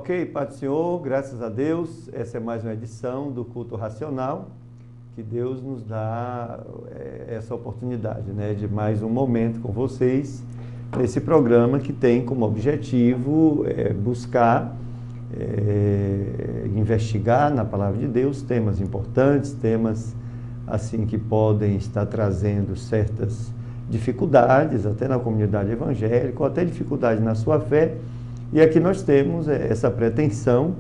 Ok, Pai do Senhor, graças a Deus, essa é mais uma edição do Culto Racional, que Deus nos dá essa oportunidade, né, de mais um momento com vocês, nesse programa que tem como objetivo buscar, investigar na Palavra de Deus temas importantes, temas assim que podem estar trazendo certas dificuldades, até na comunidade evangélica, ou até dificuldades na sua fé. E aqui nós temos essa pretensão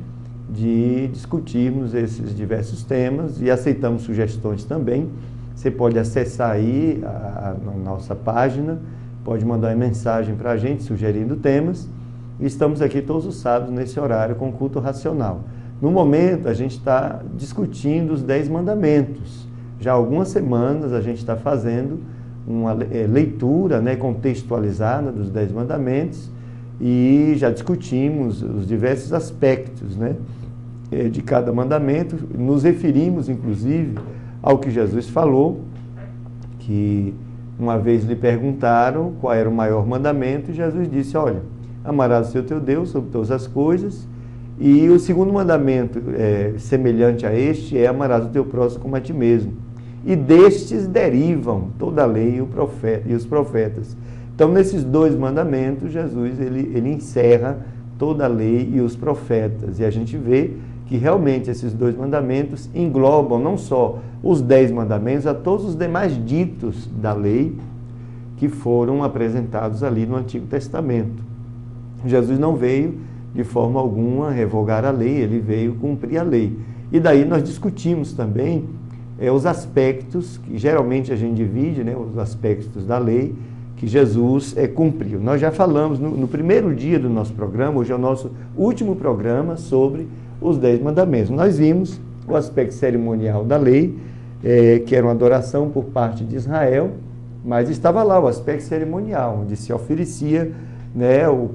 de discutirmos esses diversos temas e aceitamos sugestões também. Você pode acessar aí a nossa página, pode mandar uma mensagem para a gente sugerindo temas. E estamos aqui todos os sábados nesse horário com culto racional. No momento a gente está discutindo os 10 mandamentos. Já há algumas semanas a gente está fazendo uma leitura, né, contextualizada dos 10 mandamentos. E já discutimos os diversos aspectos, né, de cada mandamento. Nos referimos, inclusive, ao que Jesus falou, que uma vez lhe perguntaram qual era o maior mandamento, e Jesus disse, olha, amarás o Senhor teu Deus sobre todas as coisas, e o segundo mandamento, semelhante a este, é amarás o teu próximo como a ti mesmo. E destes derivam toda a lei e os profetas. Então, nesses 2 mandamentos, Jesus ele encerra toda a lei e os profetas. E a gente vê que realmente esses 2 mandamentos englobam não só os 10 mandamentos, a todos os demais ditos da lei que foram apresentados ali no Antigo Testamento. Jesus não veio de forma alguma revogar a lei, ele veio cumprir a lei. E daí nós discutimos também os aspectos, que geralmente a gente divide, né, os aspectos da lei, que Jesus cumpriu. Nós já falamos no primeiro dia do nosso programa, hoje é o nosso último programa sobre os 10 mandamentos. Nós vimos o aspecto cerimonial da lei, que era uma adoração por parte de Israel, mas estava lá o aspecto cerimonial, onde se oferecia, né, um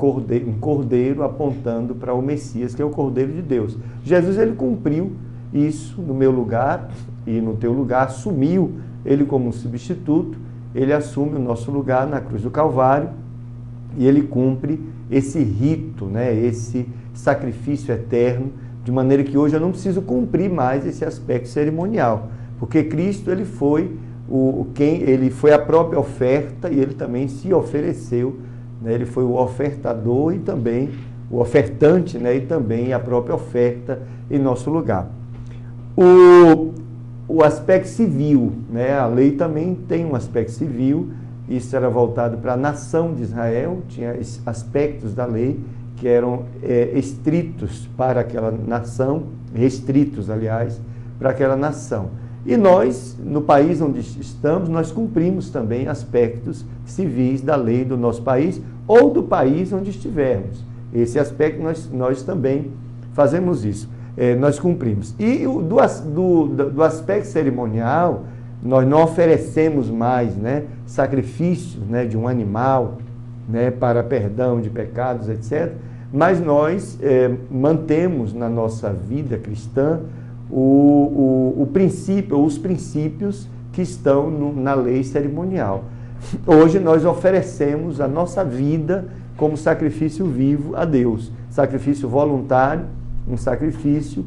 cordeiro apontando para o Messias, que é o Cordeiro de Deus. Jesus ele cumpriu isso no meu lugar e no teu lugar, assumiu ele como um substituto. Ele assume o nosso lugar na cruz do Calvário e ele cumpre esse rito, né, esse sacrifício eterno, de maneira que hoje eu não preciso cumprir mais esse aspecto cerimonial, porque Cristo ele foi ele foi a própria oferta e ele também se ofereceu, né, ele foi o ofertador e também o ofertante, né, e também a própria oferta em nosso lugar. O aspecto civil, né? A lei também tem um aspecto civil, isso era voltado para a nação de Israel, tinha aspectos da lei que eram estritos para aquela nação, restritos, aliás, para aquela nação. E nós, no país onde estamos, nós cumprimos também aspectos civis da lei do nosso país ou do país onde estivermos. Esse aspecto nós também fazemos isso. Nós cumprimos. E do aspecto cerimonial, nós não oferecemos mais, né, sacrifícios, né, de um animal, né, para perdão de pecados, etc. Mas nós mantemos na nossa vida cristã o princípio, os princípios que estão na lei cerimonial. Hoje nós oferecemos a nossa vida como sacrifício vivo a Deus, sacrifício voluntário, um sacrifício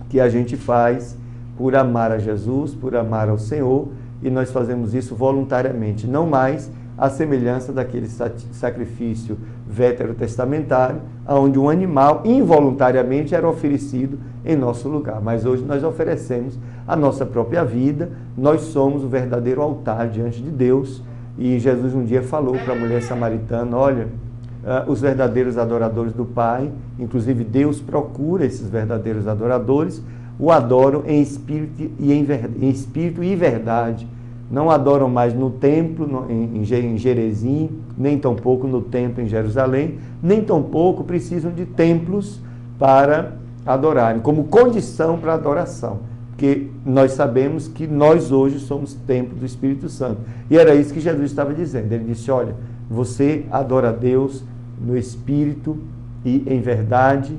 que a gente faz por amar a Jesus, por amar ao Senhor, e nós fazemos isso voluntariamente, não mais à semelhança daquele sacrifício veterotestamentário, onde um animal involuntariamente era oferecido em nosso lugar. Mas hoje nós oferecemos a nossa própria vida, nós somos o verdadeiro altar diante de Deus, e Jesus um dia falou para a mulher samaritana, olha, os verdadeiros adoradores do Pai, inclusive Deus procura esses verdadeiros adoradores, o adoram em espírito e verdade. Não adoram mais no templo, em Gerezim, nem tampouco no templo em Jerusalém, nem tampouco precisam de templos para adorarem, como condição para a adoração. Porque nós sabemos que nós hoje somos templo do Espírito Santo. E era isso que Jesus estava dizendo. Ele disse, olha, você adora a Deus no Espírito e em verdade,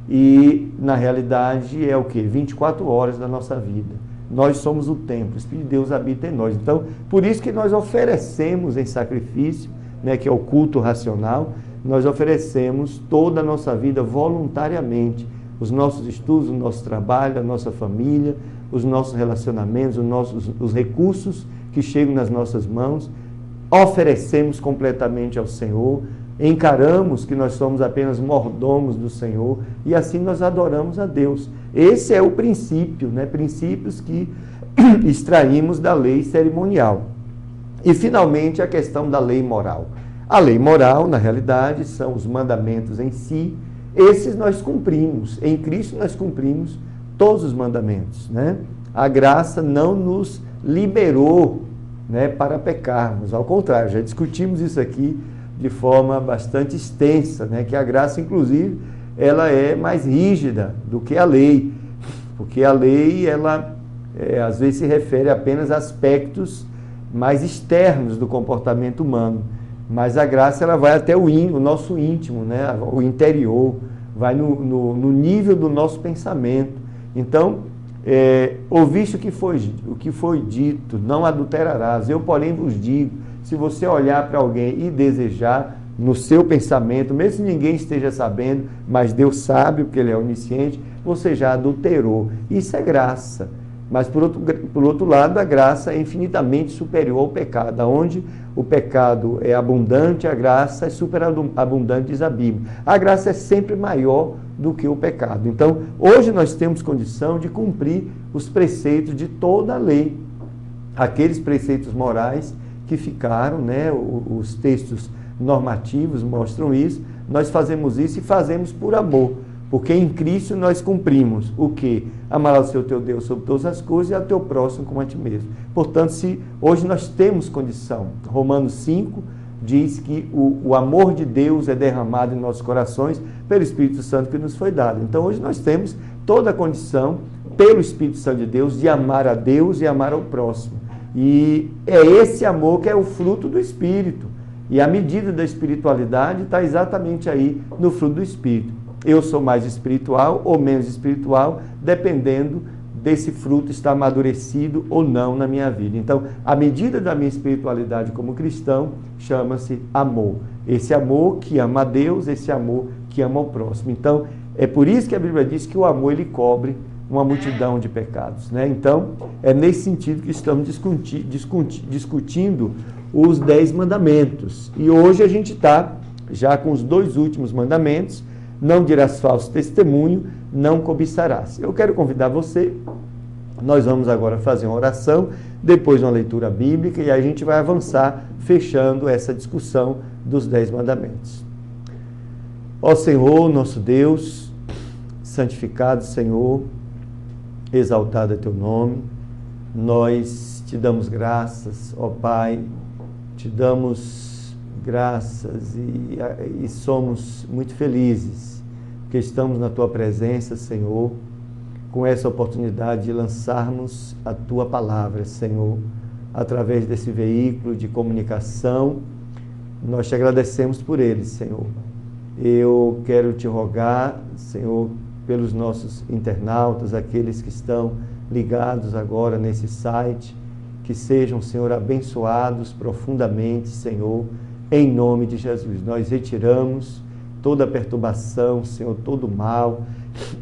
e na realidade é o quê? 24 horas da nossa vida. Nós somos o templo, o Espírito de Deus habita em nós. Então, por isso que nós oferecemos em sacrifício, né, que é o culto racional, nós oferecemos toda a nossa vida voluntariamente, os nossos estudos, o nosso trabalho, a nossa família, os nossos relacionamentos, os recursos que chegam nas nossas mãos, oferecemos completamente ao Senhor, encaramos que nós somos apenas mordomos do Senhor e assim nós adoramos a Deus. Esse é o princípio, né? Princípios que extraímos da lei cerimonial. E finalmente a questão da lei moral. A lei moral, na realidade, são os mandamentos em si. Esses nós cumprimos. Em Cristo nós cumprimos todos os mandamentos, né? A graça não nos liberou, né, para pecarmos. Ao contrário, já discutimos isso aqui de forma bastante extensa, né? Que a graça, inclusive, ela é mais rígida do que a lei. Porque a lei, ela às vezes se refere apenas a aspectos mais externos do comportamento humano. Mas a graça, ela vai até o nosso íntimo, né? O interior, vai no nível do nosso pensamento. Então, ouviste o que foi dito, não adulterarás. Eu, porém, vos digo, se você olhar para alguém e desejar no seu pensamento, mesmo que ninguém esteja sabendo, mas Deus sabe, porque Ele é onisciente, você já adulterou. Isso é graça. Mas, por outro lado, a graça é infinitamente superior ao pecado. Onde o pecado é abundante, a graça é superabundante, diz a Bíblia. A graça é sempre maior do que o pecado. Então, hoje nós temos condição de cumprir os preceitos de toda a lei. Aqueles preceitos morais que ficaram, né? Os textos normativos mostram isso. Nós fazemos isso e fazemos por amor. Porque em Cristo nós cumprimos o quê? Amarás o Senhor teu Deus sobre todas as coisas e ao teu próximo como a ti mesmo. Portanto, se hoje nós temos condição, Romanos 5 diz que o amor de Deus é derramado em nossos corações pelo Espírito Santo que nos foi dado. Então hoje nós temos toda a condição, pelo Espírito Santo de Deus, de amar a Deus e amar ao próximo. E é esse amor que é o fruto do Espírito. E a medida da espiritualidade está exatamente aí no fruto do Espírito. Eu sou mais espiritual ou menos espiritual, dependendo desse fruto estar amadurecido ou não na minha vida. Então, a medida da minha espiritualidade como cristão chama-se amor. Esse amor que ama a Deus, esse amor que ama o próximo. Então, é por isso que a Bíblia diz que o amor, ele cobre uma multidão de pecados, né? Então, é nesse sentido que estamos discutindo os 10 mandamentos. E hoje a gente está já com os 2 últimos mandamentos. Não dirás falso testemunho, não cobiçarás. Eu quero convidar você, nós vamos agora fazer uma oração, depois uma leitura bíblica, e aí a gente vai avançar, fechando essa discussão dos 10 mandamentos. Ó Senhor, nosso Deus, santificado Senhor, exaltado é teu nome, nós te damos graças, ó Pai, te damos graças e somos muito felizes que estamos na Tua presença, Senhor, com essa oportunidade de lançarmos a Tua palavra, Senhor, através desse veículo de comunicação. Nós te agradecemos por ele, Senhor. Eu quero te rogar, Senhor, pelos nossos internautas, aqueles que estão ligados agora nesse site, que sejam, Senhor, abençoados profundamente, Senhor, em nome de Jesus. Nós retiramos toda a perturbação, Senhor, todo o mal,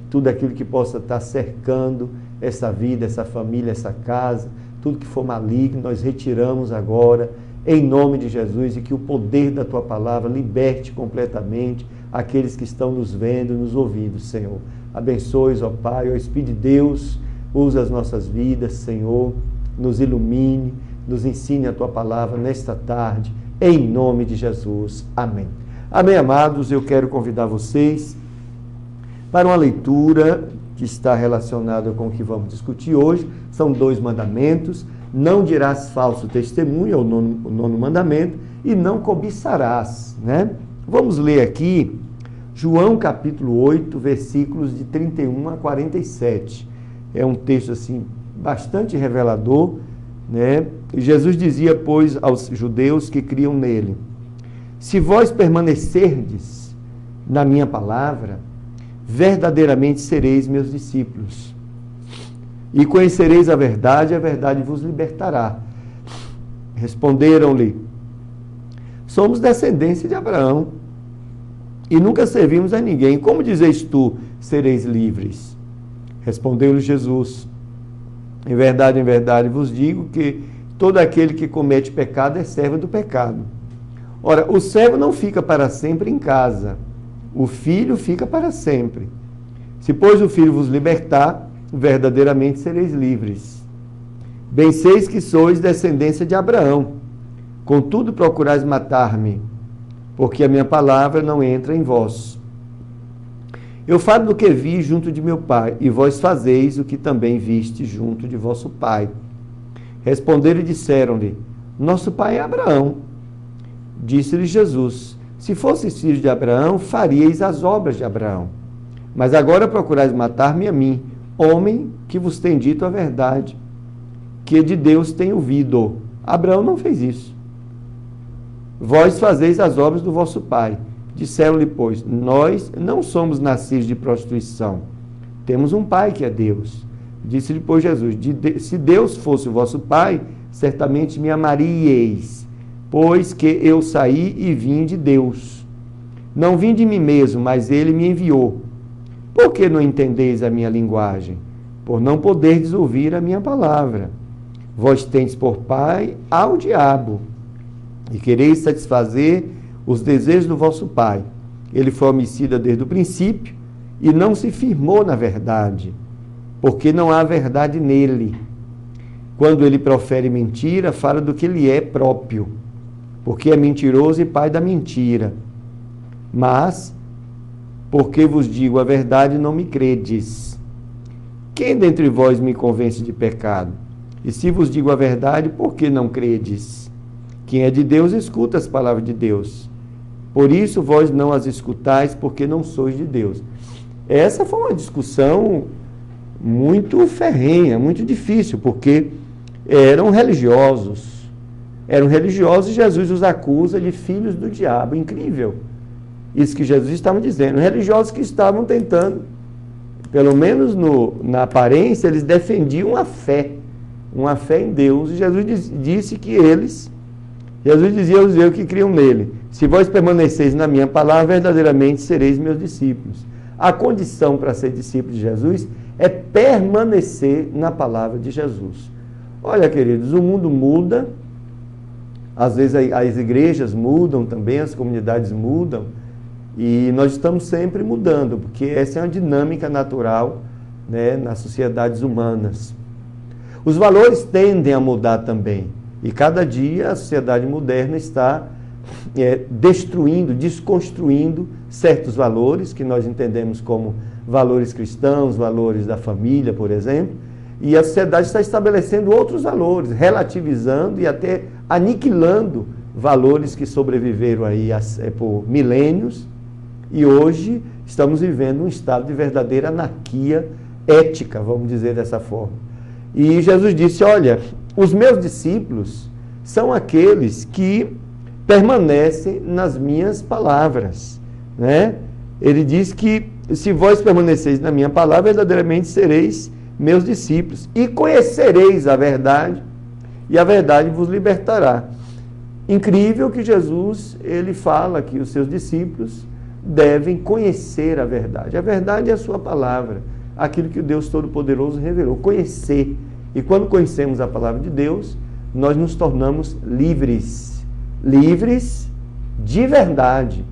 tudo aquilo que possa estar cercando essa vida, essa família, essa casa, tudo que for maligno, nós retiramos agora, em nome de Jesus, e que o poder da Tua palavra liberte completamente aqueles que estão nos vendo, nos ouvindo, Senhor. Abençoe-os, ó Pai, ó Espírito de Deus, usa as nossas vidas, Senhor, nos ilumine, nos ensine a Tua palavra nesta tarde, em nome de Jesus. Amém. Amém, amados, eu quero convidar vocês para uma leitura que está relacionada com o que vamos discutir hoje. São 2 mandamentos. Não dirás falso testemunho, é o nono mandamento, e não cobiçarás, né? Vamos ler aqui João capítulo 8, versículos de 31 a 47. É um texto assim bastante revelador, né? E Jesus dizia, pois, aos judeus que criam nele: se vós permanecerdes na minha palavra, verdadeiramente sereis meus discípulos. E conhecereis a verdade vos libertará. Responderam-lhe: somos descendência de Abraão e nunca servimos a ninguém. Como dizes tu, sereis livres? Respondeu-lhe Jesus: em verdade vos digo que todo aquele que comete pecado é servo do pecado. Ora, o servo não fica para sempre em casa, o filho fica para sempre. Se, pois, o filho vos libertar, verdadeiramente sereis livres. Bem seis que sois descendência de Abraão, contudo procurais matar-me, porque a minha palavra não entra em vós. Eu falo do que vi junto de meu pai, e vós fazeis o que também viste junto de vosso pai. Responderam e disseram-lhe: nosso pai é Abraão. Disse-lhe Jesus: se fosseis filhos de Abraão, faríeis as obras de Abraão. Mas agora procurais matar-me a mim, homem que vos tem dito a verdade, que de Deus tenho ouvido. Abraão não fez isso. Vós fazeis as obras do vosso pai. Disseram-lhe, pois: nós não somos nascidos de prostituição. Temos um pai que é Deus. Disse-lhe, pois, Jesus: se Deus fosse o vosso pai, certamente me amaríeis, pois que eu saí e vim de Deus. Não vim de mim mesmo, mas ele me enviou. Por que não entendeis a minha linguagem? Por não poderdes ouvir a minha palavra. Vós tendes por pai ao diabo, e quereis satisfazer os desejos do vosso pai. Ele foi homicida desde o princípio, e não se firmou na verdade, porque não há verdade nele. Quando ele profere mentira, fala do que lhe é próprio, porque é mentiroso e pai da mentira. Mas, porque vos digo a verdade, não me credes. Quem dentre vós me convence de pecado? E se vos digo a verdade, por que não credes? Quem é de Deus, escuta as palavras de Deus. Por isso vós não as escutais, porque não sois de Deus. Essa foi uma discussão muito ferrenha, muito difícil, porque eram religiosos e Jesus os acusa de filhos do diabo. Incrível isso que Jesus estava dizendo. Religiosos que estavam tentando, pelo menos na aparência, eles defendiam a fé em Deus. E Jesus disse que Jesus dizia aos judeus que criam nele: se vós permaneceis na minha palavra, verdadeiramente sereis meus discípulos. A condição para ser discípulo de Jesus é permanecer na palavra de Jesus. Olha, queridos, o mundo muda, às vezes as igrejas mudam também, as comunidades mudam, e nós estamos sempre mudando, porque essa é uma dinâmica natural, né, nas sociedades humanas. Os valores tendem a mudar também, e cada dia a sociedade moderna está destruindo, desconstruindo certos valores que nós entendemos como valores cristãos, valores da família, por exemplo, e a sociedade está estabelecendo outros valores, relativizando e até aniquilando valores que sobreviveram aí por milênios, e hoje estamos vivendo um estado de verdadeira anarquia ética, vamos dizer dessa forma. E Jesus disse: olha, os meus discípulos são aqueles que permanecem nas minhas palavras, né? Ele diz que se vós permaneceis na minha palavra, verdadeiramente sereis meus discípulos, e conhecereis a verdade, e a verdade vos libertará. Incrível que Jesus, ele fala que os seus discípulos devem conhecer a verdade. A verdade é a sua palavra, aquilo que o Deus Todo-Poderoso revelou, conhecer. E quando conhecemos a palavra de Deus, nós nos tornamos livres de verdade.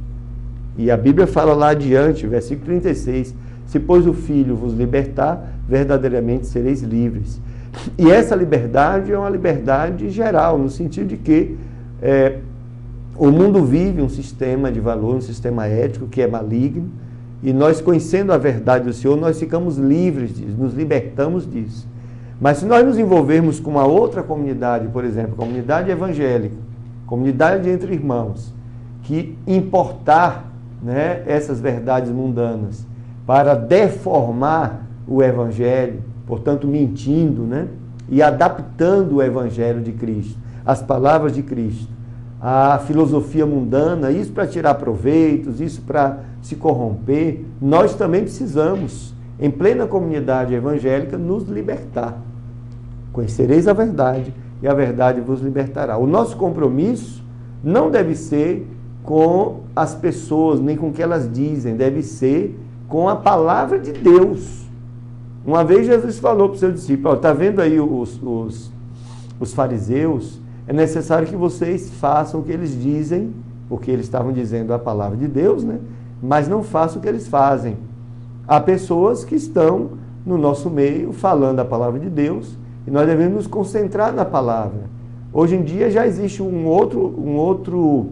E a Bíblia fala lá adiante, versículo 36, se pois o Filho vos libertar, verdadeiramente sereis livres. E essa liberdade é uma liberdade geral, no sentido de que o mundo vive um sistema de valor, um sistema ético que é maligno, e nós, conhecendo a verdade do Senhor, nós ficamos livres disso, nos libertamos disso. Mas se nós nos envolvermos com uma outra comunidade, por exemplo, comunidade evangélica, comunidade entre irmãos, que importar, né, essas verdades mundanas para deformar o evangelho, portanto mentindo, né, e adaptando o evangelho de Cristo, as palavras de Cristo, a filosofia mundana, isso para tirar proveitos, isso para se corromper, nós também precisamos, em plena comunidade evangélica, nos libertar. Conhecereis a verdade, e a verdade vos libertará. O nosso compromisso não deve ser com as pessoas, nem com o que elas dizem, deve ser com a palavra de Deus. Uma vez Jesus falou para o seu discípulo: está vendo aí os fariseus? É necessário que vocês façam o que eles dizem, porque eles estavam dizendo a palavra de Deus, né? Mas não façam o que eles fazem. Há pessoas que estão no nosso meio falando a palavra de Deus e nós devemos nos concentrar na palavra. Hoje em dia já existe um outro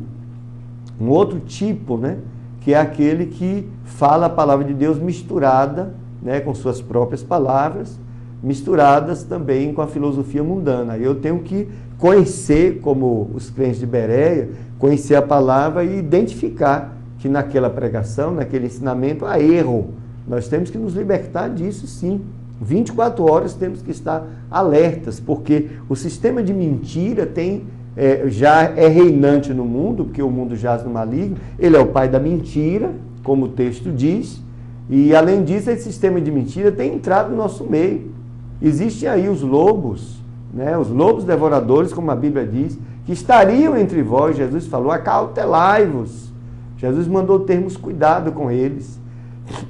tipo, né? Que é aquele que fala a palavra de Deus misturada, né, com suas próprias palavras, misturadas também com a filosofia mundana. Eu tenho que conhecer, como os crentes de Bereia, conhecer a palavra e identificar que naquela pregação, naquele ensinamento, há erro. Nós temos que nos libertar disso, sim. 24 horas temos que estar alertas, porque o sistema de mentira já é reinante no mundo, porque o mundo jaz no maligno. Ele é o pai da mentira, como o texto diz, e além disso, esse sistema de mentira tem entrado no nosso meio. Existem aí os lobos, né? Os lobos devoradores, como a Bíblia diz, que estariam entre vós. Jesus falou: acautelai-vos. Jesus mandou termos cuidado com eles.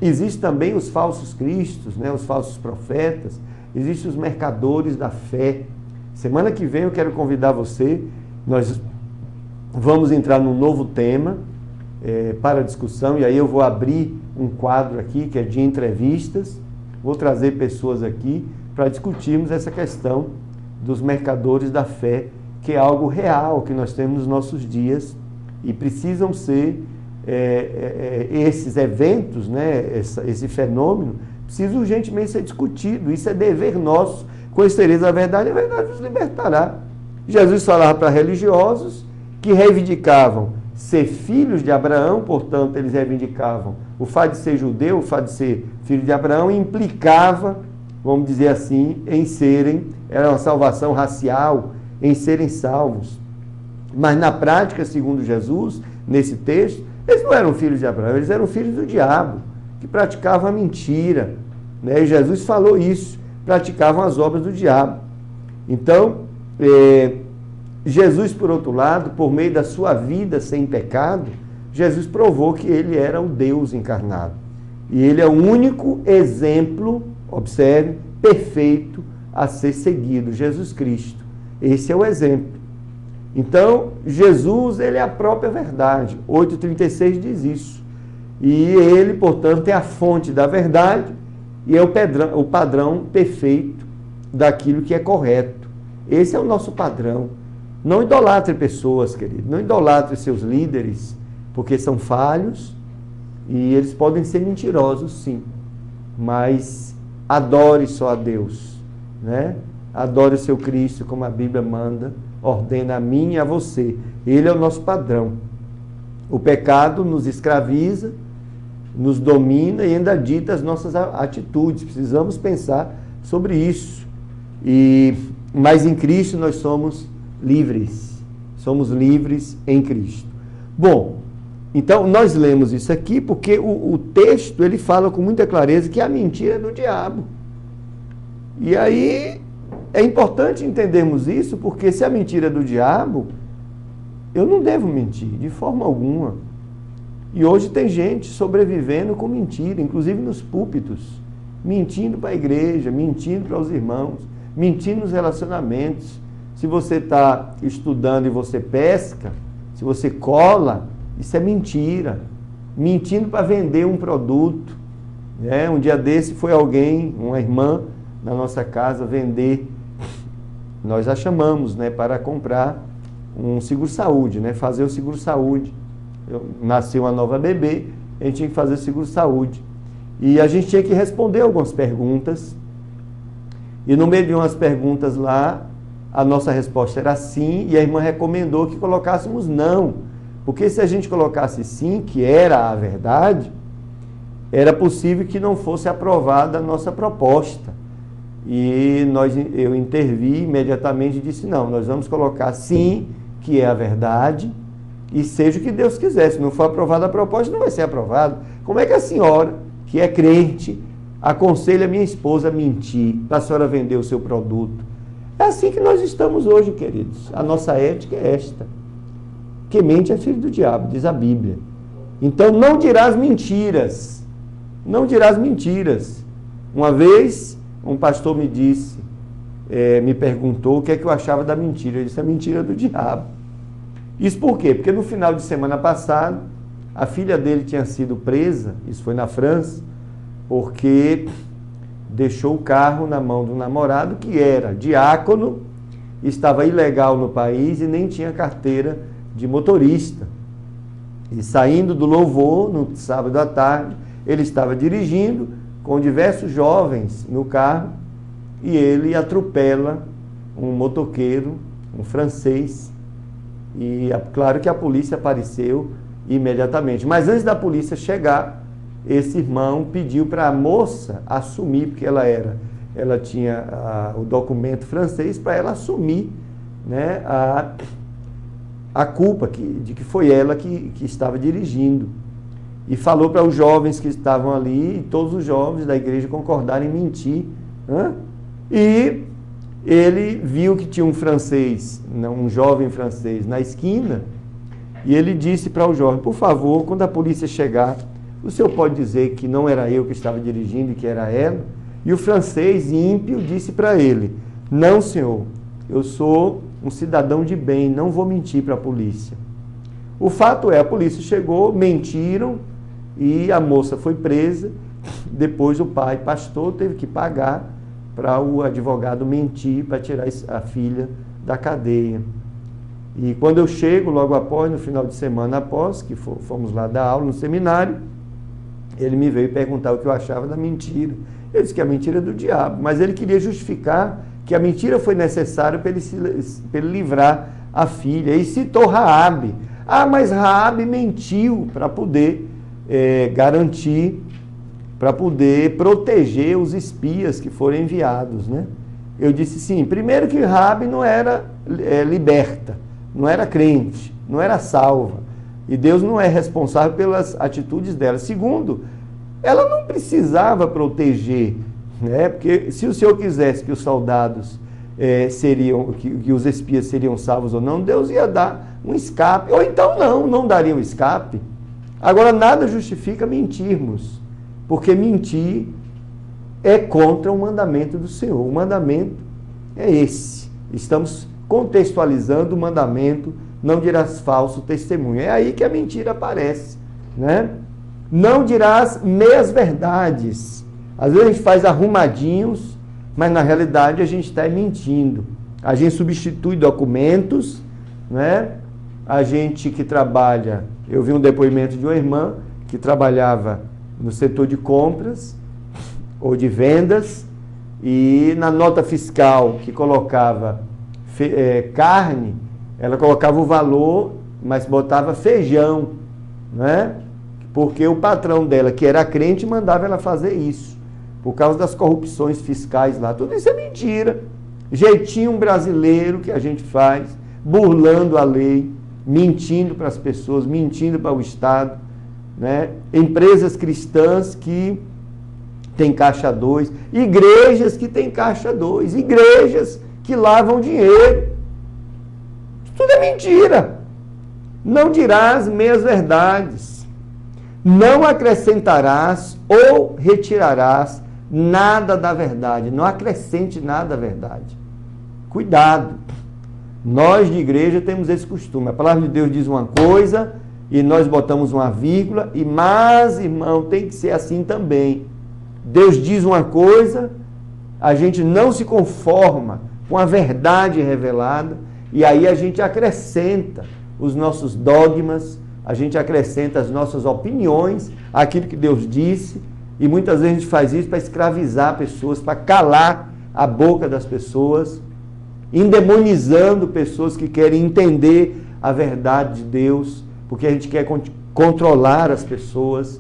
Existem também os falsos cristos, né? Os falsos profetas. Existem os mercadores da fé. Semana que vem eu quero convidar você, nós vamos entrar num novo tema para discussão, e aí eu vou abrir um quadro aqui que é de entrevistas, vou trazer pessoas aqui para discutirmos essa questão dos mercadores da fé, que é algo real que nós temos nos nossos dias e precisam ser esses eventos, né, esse fenômeno, precisa urgentemente ser discutido. Isso é dever nosso. Conhecereis a verdade nos libertará. Jesus falava para religiosos que reivindicavam ser filhos de Abraão, portanto, eles reivindicavam o fato de ser judeu, o fato de ser filho de Abraão, implicava, vamos dizer assim, era uma salvação racial, em serem salvos. Mas na prática, segundo Jesus, nesse texto, eles não eram filhos de Abraão, eles eram filhos do diabo, que praticavam a mentira, né? E Jesus falou isso, praticavam as obras do diabo. Então, Jesus, por outro lado, por meio da sua vida sem pecado, Jesus provou que ele era o Deus encarnado. E ele é o único exemplo, observe, perfeito a ser seguido, Jesus Cristo. Esse é o exemplo. Então, Jesus, ele é a própria verdade. 8,36 diz isso. E ele, portanto, é a fonte da verdade e é o padrão perfeito daquilo que é correto. Esse é o nosso padrão. Não idolatre pessoas, querido. Não idolatre seus líderes, porque são falhos e eles podem ser mentirosos, sim. Mas adore só a Deus, né? Adore o seu Cristo, como a Bíblia manda, ordena a mim e a você. Ele é o nosso padrão. O pecado nos escraviza, nos domina e ainda dita as nossas atitudes. Precisamos pensar sobre isso. Mas em Cristo nós somos livres. Somos livres em Cristo. Bom, então nós lemos isso aqui porque o texto ele fala com muita clareza que a mentira é do diabo. E aí é importante entendermos isso, porque se a mentira é do diabo, eu não devo mentir, de forma alguma. E hoje tem gente sobrevivendo com mentira, inclusive nos púlpitos, mentindo para a igreja, mentindo para os irmãos, mentindo nos relacionamentos. Se você está estudando e você pesca, se você cola, isso é mentira. Mentindo para vender um produto. Né? Um dia desse foi alguém, uma irmã, na nossa casa vender. Nós a chamamos, né, para comprar um seguro-saúde, né, fazer o seguro-saúde. Nasceu uma nova bebê, a gente tinha que fazer o seguro-saúde. E a gente tinha que responder algumas perguntas. E no meio de umas perguntas lá, a nossa resposta era sim, e a irmã recomendou que colocássemos não. Porque se a gente colocasse sim, que era a verdade, era possível que não fosse aprovada a nossa proposta. E eu intervi imediatamente e disse, não, nós vamos colocar sim, que é a verdade, e seja o que Deus quiser. Se não for aprovada a proposta, não vai ser aprovada. Como é que a senhora, que é crente, aconselha a minha esposa a mentir, para a senhora vender o seu produto? É assim que nós estamos hoje, queridos. A nossa ética é esta. Quem mente é filho do diabo, diz a Bíblia. Então não dirás mentiras. Não dirás mentiras. Uma vez, um pastor me disse, me perguntou o que é que eu achava da mentira. Eu disse, a mentira do diabo. Isso por quê? Porque no final de semana passado, a filha dele tinha sido presa, isso foi na França, porque deixou o carro na mão do namorado, que era diácono, estava ilegal no país e nem tinha carteira de motorista. E saindo do louvor, no sábado à tarde, ele estava dirigindo com diversos jovens no carro e ele atropela um motoqueiro, um francês, e claro que a polícia apareceu imediatamente. Mas antes da polícia chegar, esse irmão pediu para a moça assumir, porque ela tinha o documento francês, para ela assumir, né, a culpa de que foi ela que estava dirigindo. E falou para os jovens que estavam ali, e todos os jovens da igreja concordaram em mentir. E ele viu que tinha um francês, um jovem francês na esquina, e ele disse para o jovem, por favor, quando a polícia chegar, o senhor pode dizer que não era eu que estava dirigindo e que era ela? E o francês ímpio disse para ele, não senhor, eu sou um cidadão de bem, não vou mentir para a polícia. O fato é, a polícia chegou, mentiram e a moça foi presa. Depois o pai, pastor, teve que pagar para o advogado mentir, para tirar a filha da cadeia. E quando eu chego, logo após, no final de semana após, que fomos lá dar aula no seminário, ele me veio perguntar o que eu achava da mentira. Eu disse que a mentira é do diabo, mas ele queria justificar que a mentira foi necessária para ele livrar a filha. E citou Raabe. Mas Raabe mentiu para poder garantir, para poder proteger os espias que foram enviados, né? Eu disse sim, primeiro que Raabe não era liberta, não era crente, não era salva, e Deus não é responsável pelas atitudes dela. Segundo, ela não precisava proteger, né? Porque se o Senhor quisesse que os soldados que os espias seriam salvos ou não, Deus ia dar um escape, ou então não daria um escape. Agora, nada justifica mentirmos, porque mentir é contra o mandamento do Senhor. O mandamento é esse. Estamos contextualizando o mandamento, não dirás falso testemunho. É aí que a mentira aparece, né? Não dirás meias verdades. Às vezes a gente faz arrumadinhos, mas na realidade a gente está mentindo. A gente substitui documentos, né? A gente que trabalha, eu vi um depoimento de uma irmã que trabalhava no setor de compras ou de vendas, e na nota fiscal que colocava carne, ela colocava o valor, mas botava feijão, né? Porque o patrão dela, que era crente, mandava ela fazer isso, por causa das corrupções fiscais lá. Tudo isso é mentira. Jeitinho brasileiro que a gente faz, burlando a lei, mentindo para as pessoas, mentindo para o Estado, né? Empresas cristãs que têm caixa 2, igrejas que têm caixa 2, igrejas que lavam dinheiro. Tudo é mentira. Não dirás meias verdades. Não acrescentarás ou retirarás nada da verdade. Não acrescente nada à verdade. Cuidado. Nós de igreja temos esse costume. A palavra de Deus diz uma coisa e nós botamos uma vírgula, mas, irmão, tem que ser assim também. Deus diz uma coisa, a gente não se conforma com a verdade revelada, e aí a gente acrescenta os nossos dogmas, a gente acrescenta as nossas opiniões, aquilo que Deus disse, e muitas vezes a gente faz isso para escravizar pessoas, para calar a boca das pessoas, endemonizando pessoas que querem entender a verdade de Deus, porque a gente quer controlar as pessoas.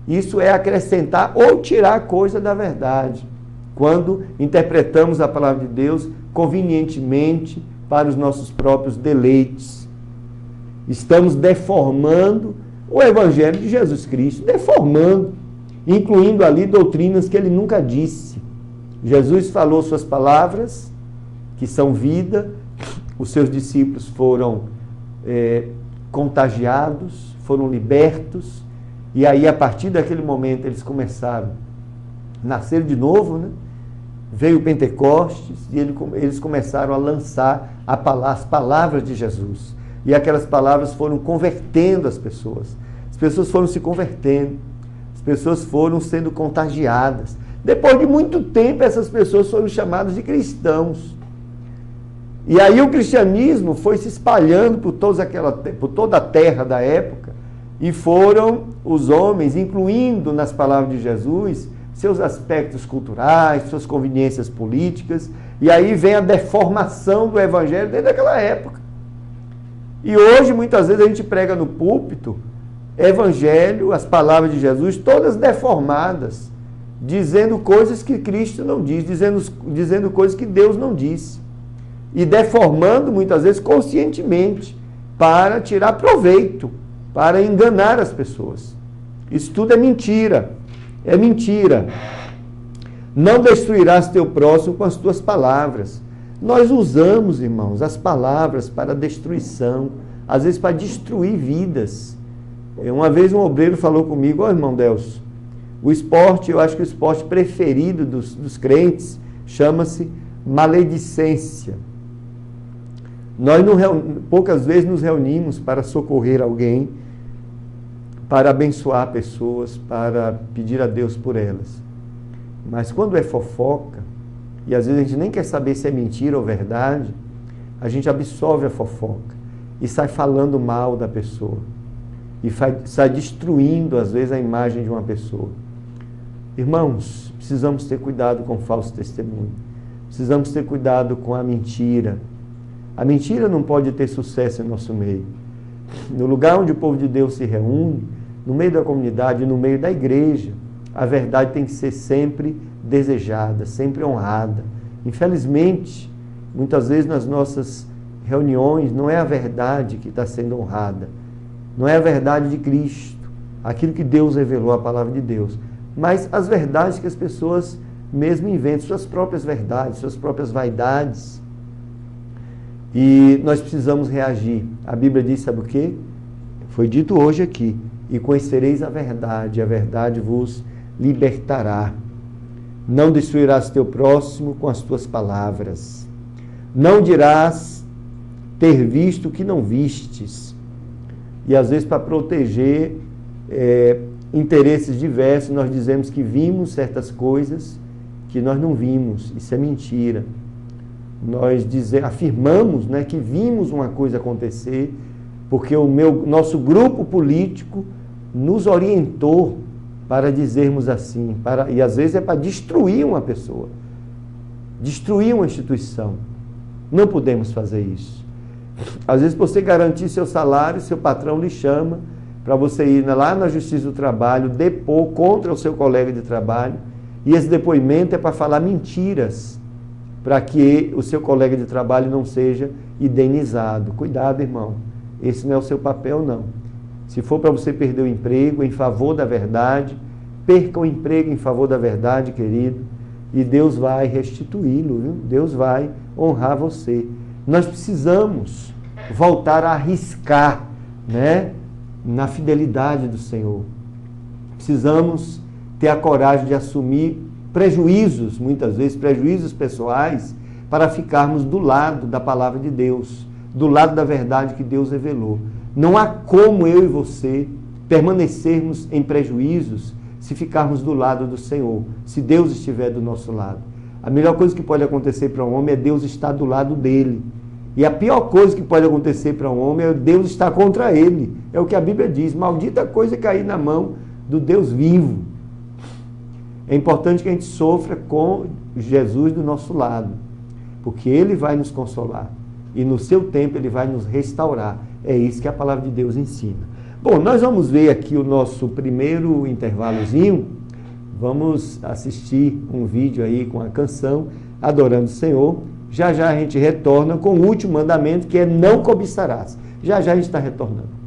Isso é acrescentar ou tirar coisa da verdade, quando interpretamos a palavra de Deus convenientemente para os nossos próprios deleites. Estamos deformando o Evangelho de Jesus Cristo, deformando, incluindo ali doutrinas que ele nunca disse. Jesus falou suas palavras, que são vida, os seus discípulos foram contagiados, foram libertos, e aí a partir daquele momento eles começaram a nascer de novo, né? Veio o Pentecostes e eles começaram a lançar as palavras de Jesus. E aquelas palavras foram convertendo as pessoas. As pessoas foram se convertendo, as pessoas foram sendo contagiadas. Depois de muito tempo, essas pessoas foram chamadas de cristãos. E aí o cristianismo foi se espalhando por toda a terra da época, e foram os homens incluindo nas palavras de Jesus seus aspectos culturais, suas conveniências políticas, e aí vem a deformação do evangelho desde aquela época. E hoje, muitas vezes, a gente prega no púlpito evangelho, as palavras de Jesus, todas deformadas, dizendo coisas que Cristo não diz, dizendo coisas que Deus não disse. E deformando, muitas vezes, conscientemente, para tirar proveito, para enganar as pessoas. Isso tudo é mentira. É mentira. Não destruirás teu próximo com as tuas palavras. Nós usamos, irmãos, as palavras para destruição, às vezes para destruir vidas. Uma vez um obreiro falou comigo: ó, irmão Delcio, o esporte, eu acho que o esporte preferido dos crentes chama-se maledicência. Nós poucas vezes nos reunimos para socorrer alguém, para abençoar pessoas, para pedir a Deus por elas. Mas quando é fofoca, e às vezes a gente nem quer saber se é mentira ou verdade, a gente absorve a fofoca e sai falando mal da pessoa. E sai destruindo, às vezes, a imagem de uma pessoa. Irmãos, precisamos ter cuidado com o falso testemunho. Precisamos ter cuidado com a mentira. A mentira não pode ter sucesso em nosso meio. No lugar onde o povo de Deus se reúne, no meio da comunidade, no meio da igreja, a verdade tem que ser sempre desejada, sempre honrada. Infelizmente, muitas vezes nas nossas reuniões, não é a verdade que está sendo honrada. Não é a verdade de Cristo, aquilo que Deus revelou, a palavra de Deus. Mas as verdades que as pessoas mesmo inventam, suas próprias verdades, suas próprias vaidades. E nós precisamos reagir. A Bíblia diz, sabe o quê? Foi dito hoje aqui: e conhecereis a verdade vos libertará. Não destruirás teu próximo com as tuas palavras. Não dirás ter visto o que não vistes. E às vezes, para proteger interesses diversos, nós dizemos que vimos certas coisas que nós não vimos. Isso é mentira. Nós afirmamos, né, que vimos uma coisa acontecer, porque nosso grupo político nos orientou para dizermos assim, e às vezes é para destruir uma pessoa, destruir uma instituição. Não podemos fazer isso. Às vezes, para você garantir seu salário, seu patrão lhe chama para você ir lá na Justiça do Trabalho, depor contra o seu colega de trabalho, e esse depoimento é para falar mentiras, para que o seu colega de trabalho não seja indenizado. Cuidado, irmão. Esse não é o seu papel, não. Se for para você perder o emprego em favor da verdade, perca o emprego em favor da verdade, querido, e Deus vai restituí-lo, viu? Deus vai honrar você. Nós precisamos voltar a arriscar, né, na fidelidade do Senhor. Precisamos ter a coragem de assumir prejuízos, muitas vezes prejuízos pessoais, para ficarmos do lado da palavra de Deus, do lado da verdade que Deus revelou. Não há como eu e você permanecermos em prejuízos se ficarmos do lado do Senhor, se Deus estiver do nosso lado. A melhor coisa que pode acontecer para um homem é Deus estar do lado dele. E a pior coisa que pode acontecer para um homem é Deus estar contra ele. É o que a Bíblia diz: maldita coisa é cair na mão do Deus vivo. É importante que a gente sofra com Jesus do nosso lado, porque Ele vai nos consolar e no seu tempo Ele vai nos restaurar. É isso que a palavra de Deus ensina. Bom, nós vamos ver aqui o nosso primeiro intervalozinho. Vamos assistir um vídeo aí com a canção Adorando o Senhor. Já já a gente retorna com o último mandamento, que é não cobiçarás. Já já a gente está retornando.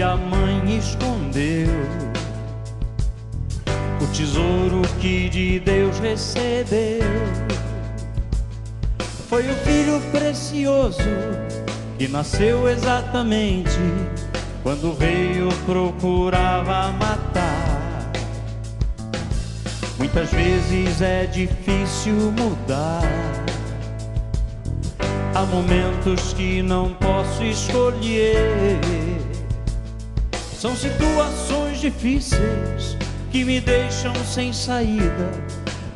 que a mãe escondeu, o tesouro que de Deus recebeu. Foi o filho precioso que nasceu exatamente quando o rei o procurava matar. Muitas vezes é difícil mudar, há momentos que não posso escolher. São situações difíceis que me deixam sem saída,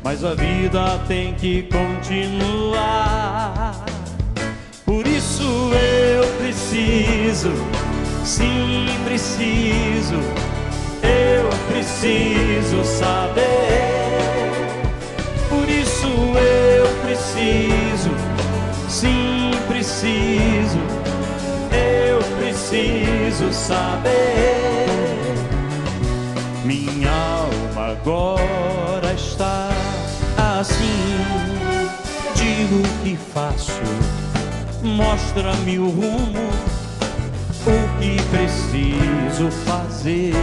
mas a vida tem que continuar. Por isso eu preciso, sim, preciso, eu preciso saber. Por isso eu preciso, sim, preciso, eu preciso saber. Minha alma agora está assim. Digo o que faço, mostra-me o rumo, o que preciso fazer.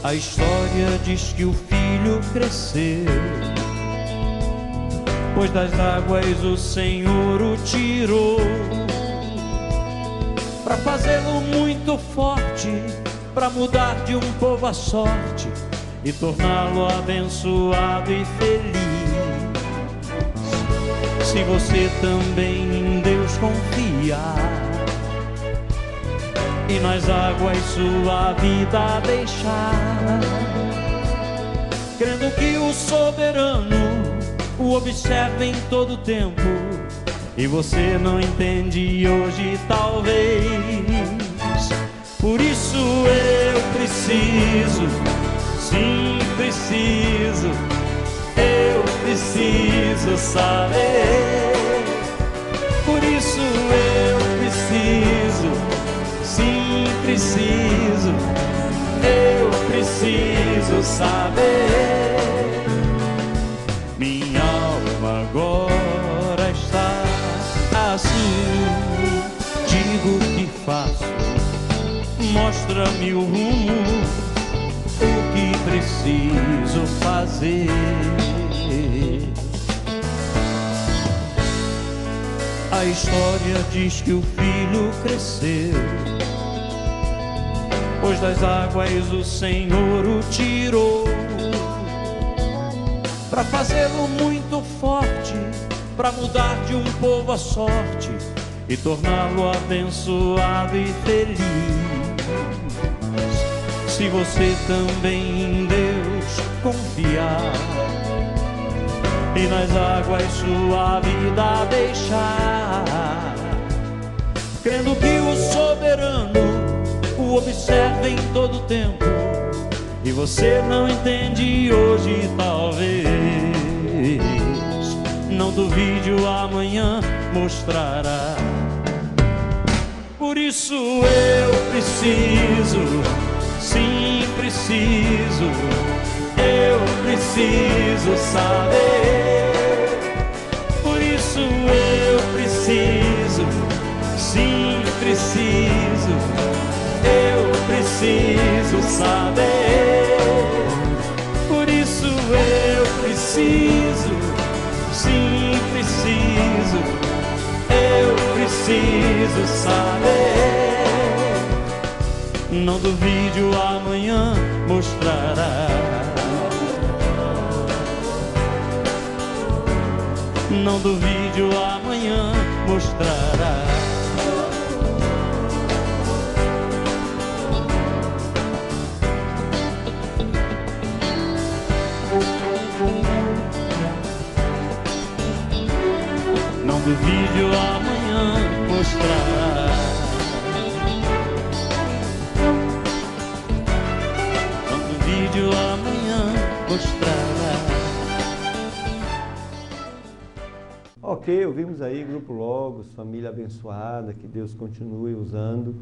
A história diz que o filho cresceu, pois das águas o Senhor o tirou, para fazê-lo muito forte, para mudar de um povo a sorte e torná-lo abençoado e feliz. Se você também em Deus confiar e nas águas sua vida deixar, crendo que o soberano o observa em todo tempo, e você não entende hoje talvez. Por isso eu preciso, sim, preciso, eu preciso saber. Por isso eu preciso, sim, preciso, eu preciso saber. Minha alma agora está assim. Digo o que faço, mostra-me o rumo, o que preciso fazer. A história diz que o filho cresceu, pois das águas o Senhor o tirou, para fazê-lo muito forte, para mudar de um povo a sorte e torná-lo abençoado e feliz. Se você também em Deus confiar e nas águas sua vida deixar, crendo que o soberano o observa em todo tempo, e você não entende hoje talvez, não duvide, o amanhã mostrará. Por isso eu preciso, sim, preciso, eu preciso saber. Por isso eu preciso, sim, preciso, eu preciso saber. Por isso eu preciso, sim, preciso, eu preciso saber. Não duvide, o amanhã mostrará. Não duvide, o amanhã mostrará. Não duvide, o amanhã mostrará. Não duvide, o amanhã mostrará. Ok, ouvimos aí Grupo Logos, família abençoada, que Deus continue usando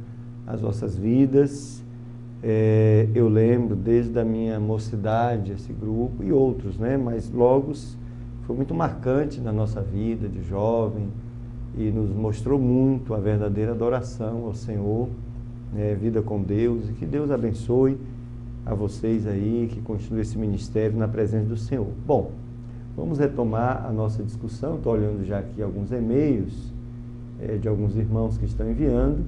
as nossas vidas. Eu lembro desde a minha mocidade esse grupo e outros, né? Mas Logos foi muito marcante na nossa vida de jovem, e nos mostrou muito a verdadeira adoração ao Senhor, vida com Deus, e que Deus abençoe a vocês aí, que continue esse ministério na presença do Senhor. Bom, vamos retomar a nossa discussão. Estou olhando já aqui alguns e-mails de alguns irmãos que estão enviando.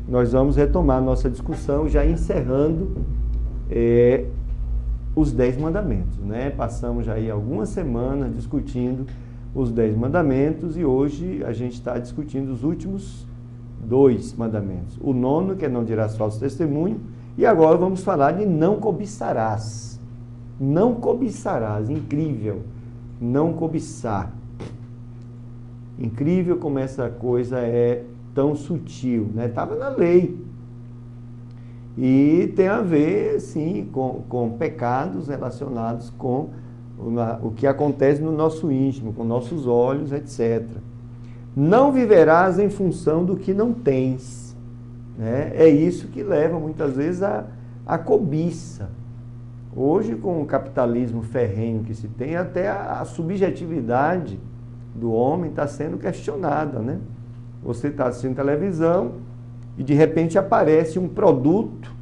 Nós vamos retomar a nossa discussão, já encerrando os 10 mandamentos, né? Passamos já aí algumas semanas discutindo os 10 mandamentos e hoje a gente está discutindo os últimos 2 mandamentos. O 9º, que é não dirás falso testemunho, e agora vamos falar de não cobiçarás. Não cobiçarás, incrível, não cobiçar. Incrível como essa coisa é tão sutil, né? Estava na lei. E tem a ver, sim, com pecados relacionados com o que acontece no nosso íntimo, com nossos olhos, etc. Não viverás em função do que não tens, né? É isso que leva muitas vezes a cobiça. Hoje, com o capitalismo ferrenho que se tem, até a subjetividade do homem está sendo questionada, né? Você está assistindo televisão e de repente aparece um produto,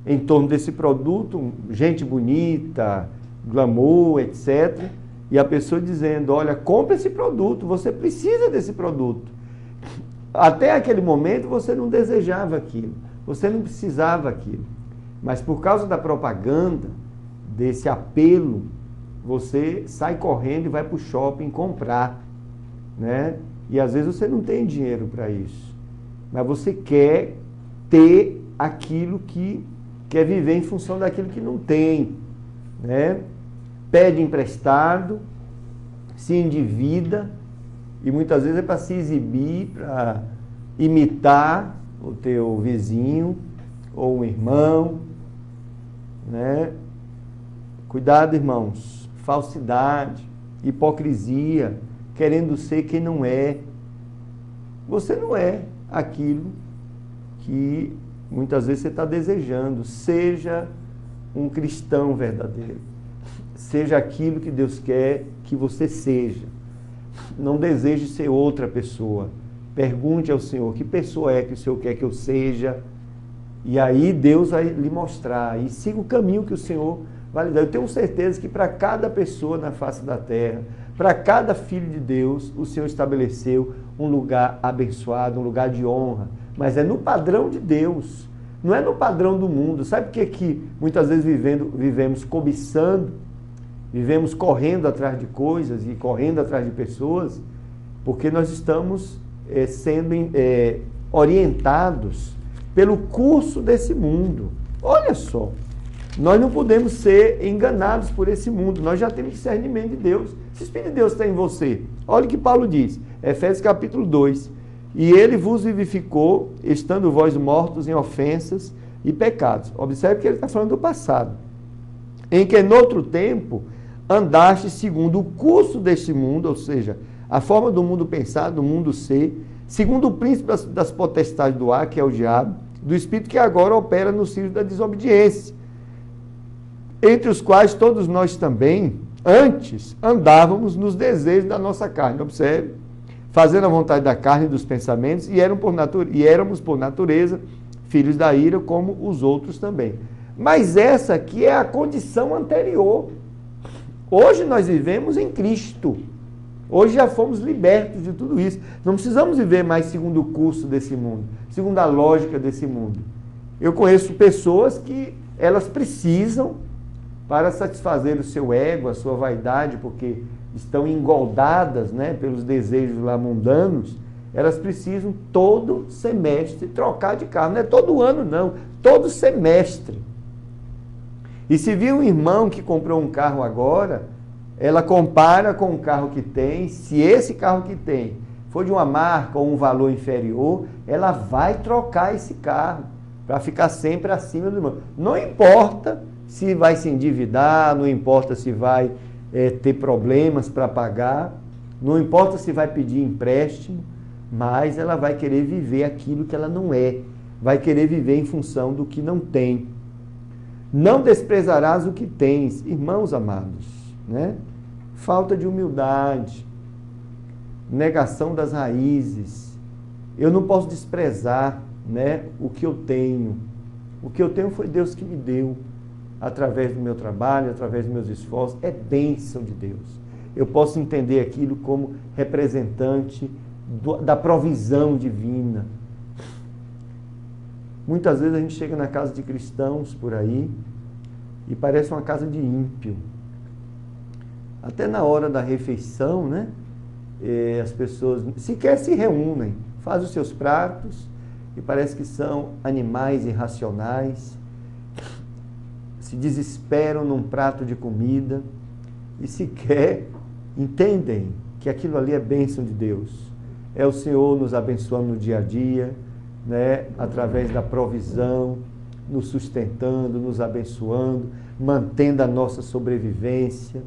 em torno desse produto, gente bonita, glamour, etc. E a pessoa dizendo, olha, compra esse produto, você precisa desse produto. Até aquele momento você não desejava aquilo, você não precisava aquilo. Mas por causa da propaganda, desse apelo, você sai correndo e vai para o shopping comprar, né? E às vezes você não tem dinheiro para isso. Mas você quer ter aquilo que quer viver em função daquilo que não tem, né? Pede emprestado, se endivida, e muitas vezes é para se exibir, para imitar o teu vizinho ou um irmão, né? Cuidado, irmãos, falsidade, hipocrisia, querendo ser quem não é. Você não é aquilo que muitas vezes você está desejando. Seja um cristão verdadeiro. Seja aquilo que Deus quer que você seja. Não deseje ser outra pessoa. Pergunte ao Senhor, que pessoa é que o Senhor quer que eu seja? E aí Deus vai lhe mostrar. E siga o caminho que o Senhor vai lhe dar. Eu tenho certeza que para cada pessoa na face da terra, para cada filho de Deus, o Senhor estabeleceu um lugar abençoado, um lugar de honra. Mas é no padrão de Deus, não é no padrão do mundo. Sabe por que muitas vezes vivemos cobiçando, vivemos correndo atrás de coisas e correndo atrás de pessoas? Porque nós estamos sendo orientados pelo curso desse mundo. Olha só, nós não podemos ser enganados por esse mundo, nós já temos discernimento de Deus. Se o Espírito de Deus está em você, olha o que Paulo diz, Efésios capítulo 2, e ele vos vivificou, estando vós mortos em ofensas e pecados. Observe que ele está falando do passado, em que noutro tempo andaste segundo o curso deste mundo, ou seja, a forma do mundo pensar, do mundo ser, segundo o príncipe das potestades do ar, que é o diabo, do espírito que agora opera nos filhos da desobediência, entre os quais todos nós também, antes, andávamos nos desejos da nossa carne. Observe, fazendo a vontade da carne e dos pensamentos, e éramos por natureza filhos da ira, como os outros também. Mas essa aqui é a condição anterior. Hoje nós vivemos em Cristo. Hoje já fomos libertos de tudo isso. Não precisamos viver mais segundo o curso desse mundo, segundo a lógica desse mundo. Eu conheço pessoas que elas precisam, para satisfazer o seu ego, a sua vaidade, porque estão engoldadas, né, pelos desejos lá mundanos, elas precisam todo semestre trocar de carro. Não é todo ano não, todo semestre. E se vir um irmão que comprou um carro agora, ela compara com o carro que tem. Se esse carro que tem for de uma marca ou um valor inferior, ela vai trocar esse carro para ficar sempre acima do irmão. Não importa se vai se endividar, não importa se vai ter problemas para pagar, não importa se vai pedir empréstimo, mas ela vai querer viver aquilo que ela não é, vai querer viver em função do que não tem. Não desprezarás o que tens, irmãos amados, né? Falta de humildade. negação das raízes. Eu não posso desprezar, né, o que eu tenho. O que eu tenho foi Deus que me deu, através do meu trabalho, através dos meus esforços. É bênção de Deus. Eu posso entender aquilo como representante da provisão divina. Muitas vezes a gente chega na casa de cristãos por aí e parece uma casa de ímpio. Até na hora da refeição, né? As pessoas sequer se reúnem, fazem os seus pratos e parece que são animais irracionais, se desesperam num prato de comida e sequer entendem que aquilo ali é bênção de Deus. É o Senhor nos abençoando no dia a dia, né, através da provisão, nos sustentando, nos abençoando, mantendo a nossa sobrevivência.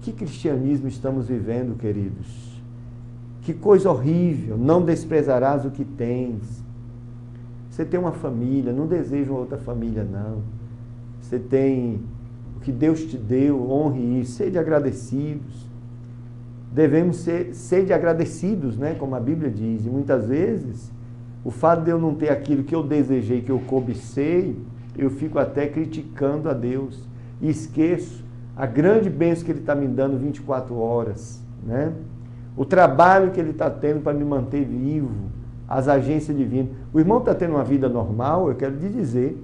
Que cristianismo estamos vivendo, queridos? Que coisa horrível! Não desprezarás o que tens. Você tem uma família, não deseja uma outra família, não. Você tem o que Deus te deu, honre isso, sede agradecidos. Devemos ser agradecidos, né, como a Bíblia diz. E muitas vezes, o fato de eu não ter aquilo que eu desejei, que eu cobicei, eu fico até criticando a Deus. E esqueço a grande bênção que Ele está me dando 24 horas, né? O trabalho que Ele está tendo para me manter vivo, as agências divinas. O irmão está tendo uma vida normal, eu quero lhe dizer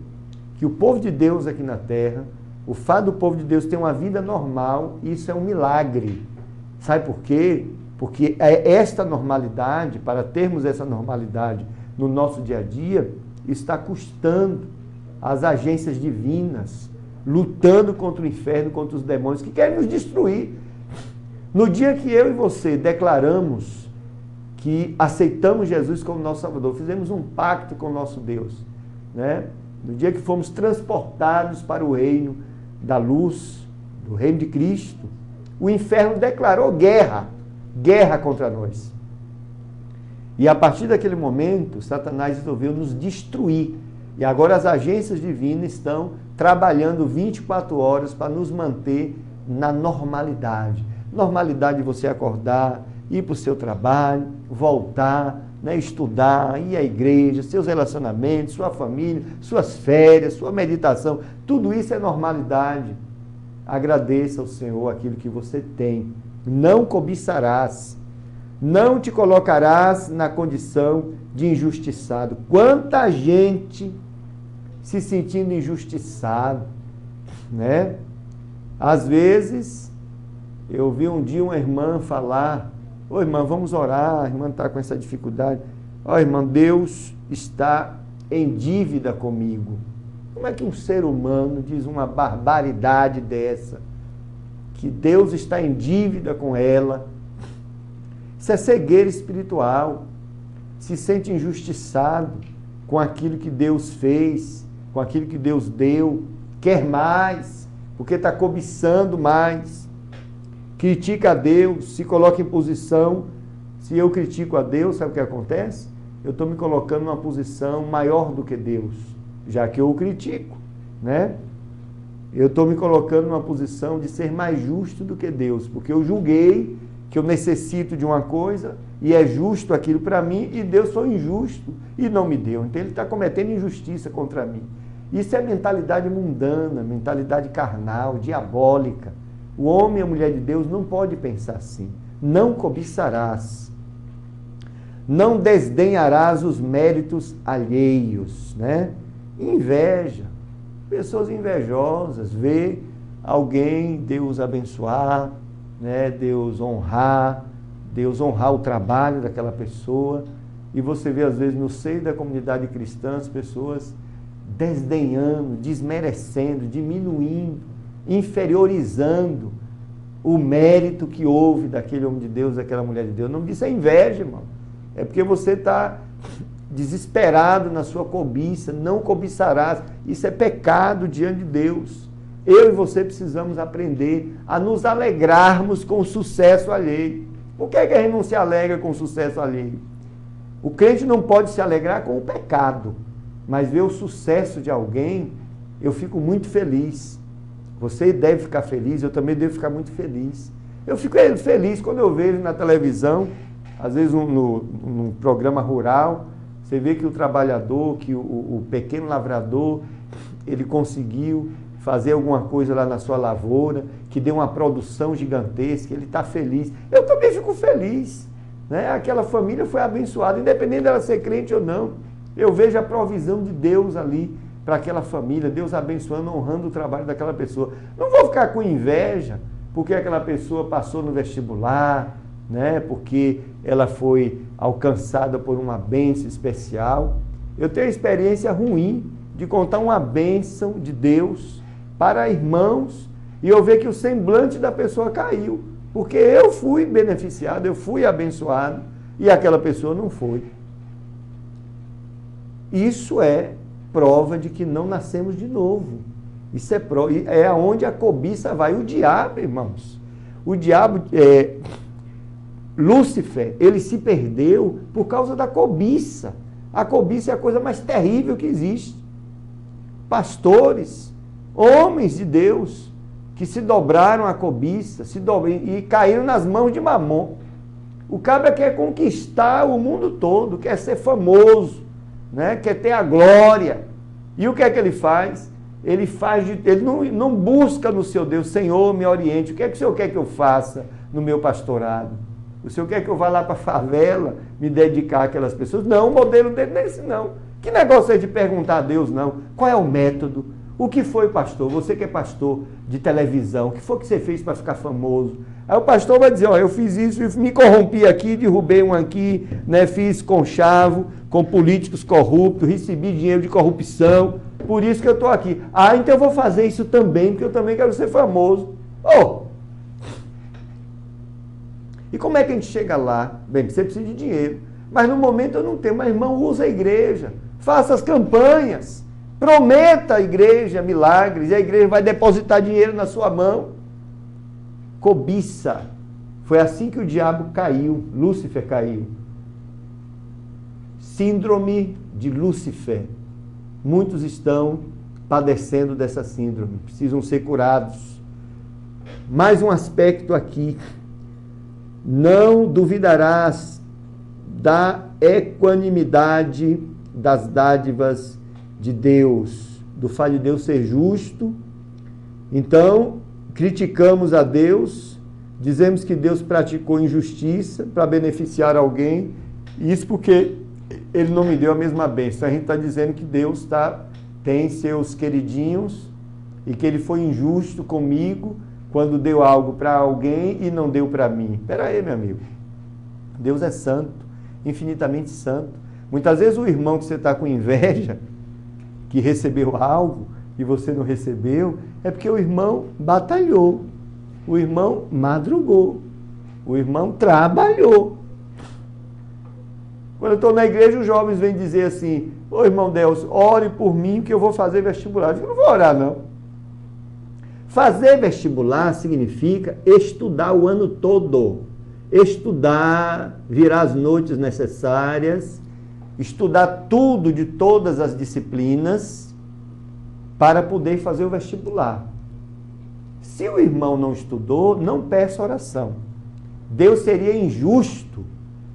que o povo de Deus aqui na terra, o fato do povo de Deus ter uma vida normal, isso é um milagre. Sabe por quê? Porque esta normalidade, para termos essa normalidade no nosso dia a dia, está custando as agências divinas, lutando contra o inferno, contra os demônios que querem nos destruir. No dia que eu e você declaramos que aceitamos Jesus como nosso Salvador, fizemos um pacto com o nosso Deus, né? No dia que fomos transportados para o reino da luz, do reino de Cristo, o inferno declarou guerra contra nós. E a partir daquele momento, Satanás resolveu nos destruir. E agora as agências divinas estão trabalhando 24 horas para nos manter na normalidade. Normalidade de você acordar, ir para o seu trabalho, voltar, né, estudar, ir à igreja, seus relacionamentos, sua família, suas férias, sua meditação. Tudo isso é normalidade. Agradeça ao Senhor aquilo que você tem. Não cobiçarás. Não te colocarás na condição de injustiçado. Quanta gente se sentindo injustiçado, né? Às vezes, eu vi um dia uma irmã falar: ô irmã, vamos orar, a irmã está com essa dificuldade. Ó irmã, Deus está em dívida comigo. Como é que um ser humano diz uma barbaridade dessa? Que Deus está em dívida com ela. Isso é cegueira espiritual. Se sente injustiçado com aquilo que Deus fez, com aquilo que Deus deu, quer mais, porque está cobiçando mais. Critica a Deus, se coloca em posição. Se eu critico a Deus, sabe o que acontece? Eu estou me colocando numa posição maior do que Deus, já que eu o critico, né? Eu estou me colocando numa posição de ser mais justo do que Deus, porque eu julguei que eu necessito de uma coisa e é justo aquilo para mim e Deus foi injusto e não me deu. Então Ele está cometendo injustiça contra mim. Isso é mentalidade mundana, mentalidade carnal, diabólica. O homem e a mulher de Deus não pode pensar assim. Não cobiçarás. Não desdenharás os méritos alheios, né? Inveja. Pessoas invejosas, vê alguém, Deus abençoar, né? Deus honrar o trabalho daquela pessoa, e você vê às vezes no seio da comunidade cristã as pessoas desdenhando, desmerecendo, diminuindo, inferiorizando o mérito que houve daquele homem de Deus, daquela mulher de Deus. Não disso é inveja, irmão. É porque você está desesperado na sua cobiça. Não cobiçarás. Isso é pecado diante de Deus. Eu e você precisamos aprender a nos alegrarmos com o sucesso alheio. Por que a gente não se alegra com o sucesso alheio? O crente não pode se alegrar com o pecado, mas ver o sucesso de alguém, eu fico muito feliz. Você deve ficar feliz, eu também devo ficar muito feliz. Eu fico feliz quando eu vejo na televisão Às vezes num programa rural, você vê que o trabalhador, que o pequeno lavrador, ele conseguiu fazer alguma coisa lá na sua lavoura, que deu uma produção gigantesca, ele está feliz. Eu também fico feliz, né? Aquela família foi abençoada, independente dela ser crente ou não. Eu vejo a provisão de Deus ali para aquela família, Deus abençoando, honrando o trabalho daquela pessoa. Não vou ficar com inveja porque aquela pessoa passou no vestibular, né? Porque ela foi alcançada por uma bênção especial. Eu tenho a experiência ruim de contar uma bênção de Deus para irmãos e eu ver que o semblante da pessoa caiu, porque eu fui beneficiado, eu fui abençoado e aquela pessoa não foi. Isso é prova de que não nascemos de novo. Isso é onde a cobiça vai. O diabo, irmãos, Lúcifer, ele se perdeu por causa da cobiça. A cobiça é a coisa mais terrível que existe. Pastores, homens de Deus, que se dobraram à cobiça, e caíram nas mãos de Mamon. O cabra quer conquistar o mundo todo, quer ser famoso, né? Quer ter a glória. E o que é que ele faz? Ele não busca no seu Deus, Senhor, me oriente. O que é que o Senhor quer que eu faça no meu pastorado? O Senhor quer que eu vá lá para a favela, me dedicar àquelas pessoas? Não, o modelo dele não é esse, não. Que negócio é de perguntar a Deus, não? Qual é o método? O que foi, pastor? Você que é pastor de televisão, o que foi que você fez para ficar famoso? Aí o pastor vai dizer, ó, eu fiz isso, me corrompi aqui, derrubei um aqui, né, fiz conchavo com políticos corruptos, recebi dinheiro de corrupção, por isso que eu estou aqui. Ah, então eu vou fazer isso também, porque eu também quero ser famoso. E como é que a gente chega lá? Bem, você precisa de dinheiro. Mas no momento eu não tenho. Mas, irmão, usa a igreja. Faça as campanhas. Prometa à igreja milagres. E a igreja vai depositar dinheiro na sua mão. Cobiça. Foi assim que o diabo caiu. Lúcifer caiu. Síndrome de Lúcifer. Muitos estão padecendo dessa síndrome. Precisam ser curados. Mais um aspecto aqui. Não duvidarás da equanimidade das dádivas de Deus, do fato de Deus ser justo. Então, criticamos a Deus, dizemos que Deus praticou injustiça para beneficiar alguém, isso porque Ele não me deu a mesma bênção. A gente está dizendo que Deus tem seus queridinhos e que Ele foi injusto comigo, quando deu algo para alguém e não deu para mim. Espera aí, meu amigo. Deus é santo, infinitamente santo. Muitas vezes o irmão que você está com inveja, que recebeu algo e você não recebeu, é porque o irmão batalhou, o irmão madrugou, o irmão trabalhou. Quando eu estou na igreja, os jovens vêm dizer assim, ô irmão Deus, ore por mim que eu vou fazer vestibular. Eu digo, não vou orar não. Fazer vestibular significa estudar o ano todo. Estudar, virar as noites necessárias, estudar tudo de todas as disciplinas para poder fazer o vestibular. Se o irmão não estudou, não peça oração. Deus seria injusto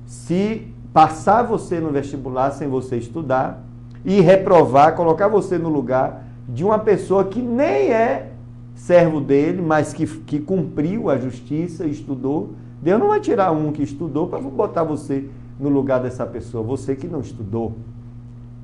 se passar você no vestibular sem você estudar e reprovar, colocar você no lugar de uma pessoa que nem é servo dele, mas que cumpriu a justiça, estudou. Deus não vai tirar um que estudou para botar você no lugar dessa pessoa, você que não estudou.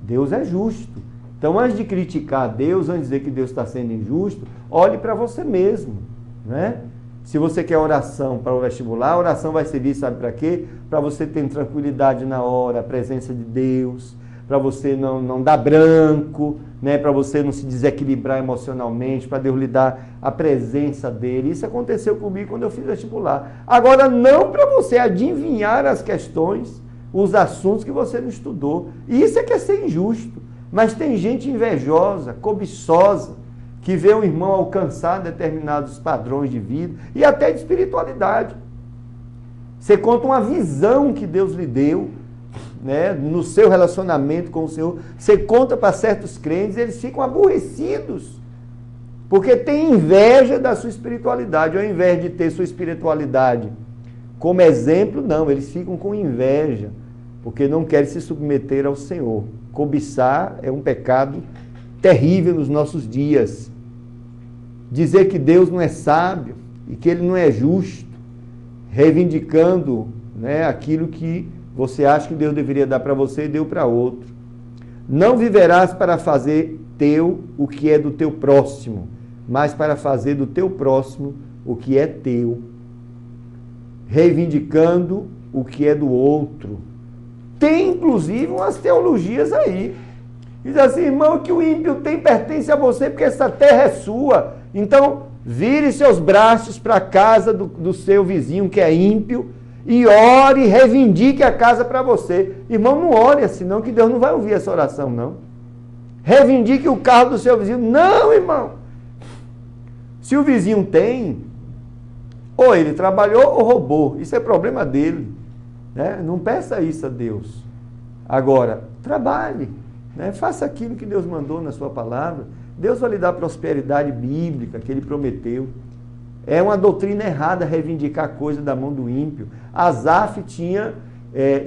Deus é justo. Então, antes de criticar Deus, antes de dizer que Deus está sendo injusto, olhe para você mesmo, né? Se você quer oração para o vestibular, a oração vai servir, sabe para quê? Para você ter tranquilidade na hora, a presença de Deus, para você não dar branco, né? Para você não se desequilibrar emocionalmente, para Deus lhe dar a presença dele. Isso aconteceu comigo quando eu fiz vestibular. Agora, não para você adivinhar as questões, os assuntos que você não estudou. E isso é que é ser injusto. Mas tem gente invejosa, cobiçosa, que vê o irmão alcançar determinados padrões de vida e até de espiritualidade. Você conta uma visão que Deus lhe deu, né, no seu relacionamento com o Senhor. Você conta para certos crentes, eles ficam aborrecidos, porque tem inveja da sua espiritualidade. Ao invés de ter sua espiritualidade como exemplo, não, eles ficam com inveja, porque não querem se submeter ao Senhor. Cobiçar é um pecado terrível nos nossos dias. Dizer que Deus não é sábio e que Ele não é justo, reivindicando, né, aquilo que você acha que Deus deveria dar para você e deu para outro. Não viverás para fazer teu o que é do teu próximo, mas para fazer do teu próximo o que é teu. Reivindicando o que é do outro. Tem inclusive umas teologias aí. Diz assim, irmão, que o ímpio tem pertence a você porque essa terra é sua. Então, vire seus braços para a casa do seu vizinho que é ímpio e ore e reivindique a casa para você. Irmão, não ore assim não, que Deus não vai ouvir essa oração não. Reivindique o carro do seu vizinho. Não, irmão. Se o vizinho tem, ou ele trabalhou ou roubou. Isso é problema dele. Né? Não peça isso a Deus. Agora, trabalhe. Né? Faça aquilo que Deus mandou na sua palavra. Deus vai lhe dar a prosperidade bíblica que Ele prometeu. É uma doutrina errada reivindicar coisa da mão do ímpio. Asaf tinha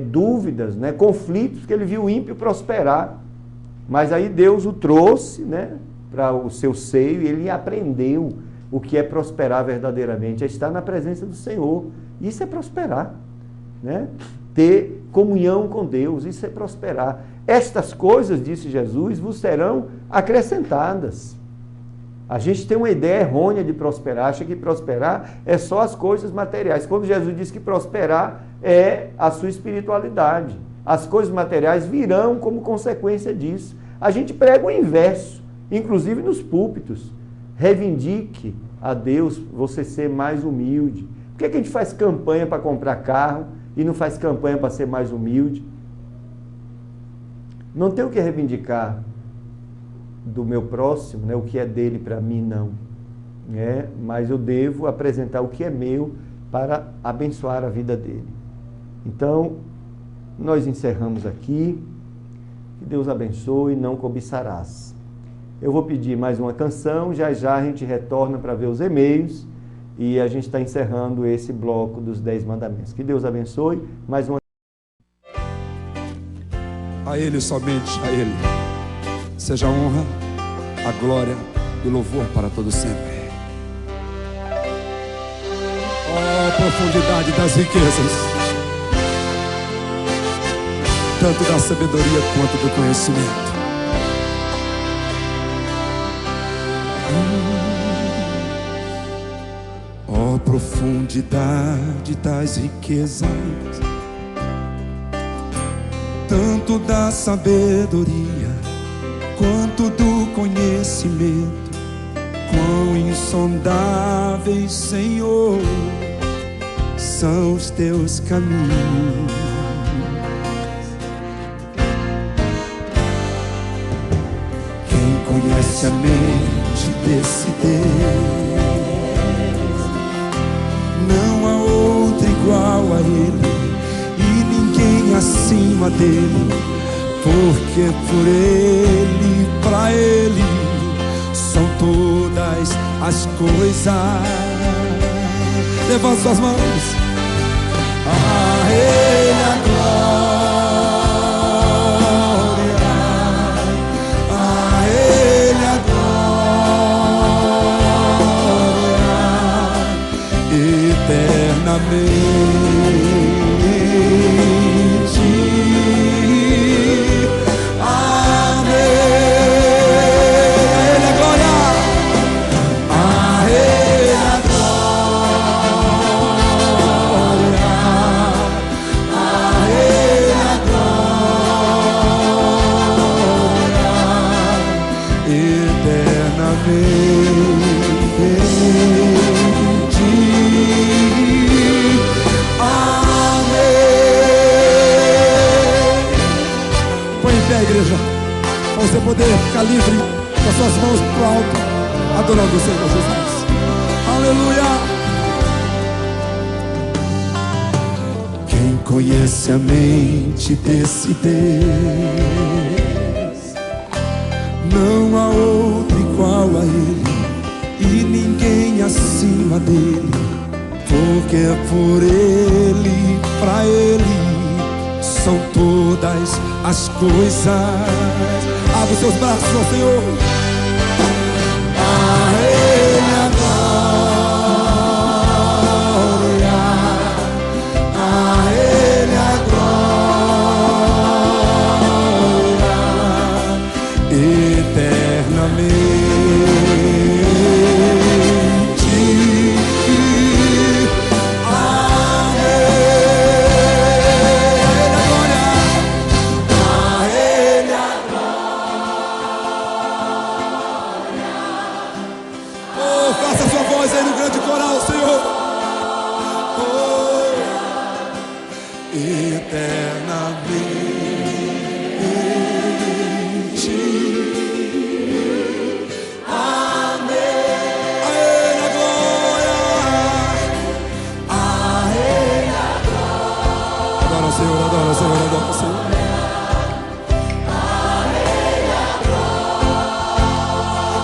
dúvidas, né? Conflitos, que ele viu o ímpio prosperar. Mas aí Deus o trouxe, né, para o seu seio e ele aprendeu o que é prosperar verdadeiramente. É estar na presença do Senhor. Isso é prosperar. Né? Ter comunhão com Deus, isso é prosperar. Estas coisas, disse Jesus, vos serão acrescentadas. A gente tem uma ideia errônea de prosperar, acha que prosperar é só as coisas materiais. Quando Jesus disse que prosperar é a sua espiritualidade. As coisas materiais virão como consequência disso. A gente prega o inverso, inclusive nos púlpitos. Reivindique a Deus você ser mais humilde. Por que a gente faz campanha para comprar carro e não faz campanha para ser mais humilde? Não tem o que reivindicar do meu próximo, né, o que é dele para mim, não. Mas eu devo apresentar o que é meu para abençoar a vida dele. Então, nós encerramos aqui. Que Deus abençoe, não cobiçarás. Eu vou pedir mais uma canção, já já a gente retorna para ver os e-mails e a gente está encerrando esse bloco dos 10 mandamentos. Que Deus abençoe, mais uma. A Ele, somente a Ele, seja a honra, a glória e o louvor para todo sempre. Ó profundidade das riquezas, tanto da sabedoria quanto do conhecimento. Ó profundidade das riquezas, tanto da sabedoria quanto do conhecimento. Quão insondáveis, Senhor, são os teus caminhos. Conhece a mente desse Deus, não há outro igual a Ele e ninguém acima dele, porque por Ele, pra Ele são todas as coisas. Levanta suas mãos. A Ele a glória, eternamente. Amém. A Ele a glória, a Ele a glória, a Ele a glória, eternamente. Igreja, para você poder ficar livre com as suas mãos para o alto, adorando o Senhor Jesus. Aleluia! Quem conhece a mente desse Deus, não há outro igual a Ele e ninguém acima dele, porque por Ele, pra Ele são todas as coisas. Abra os seus braços ao Senhor. A Ele a glória, a Ele a glória, eternamente.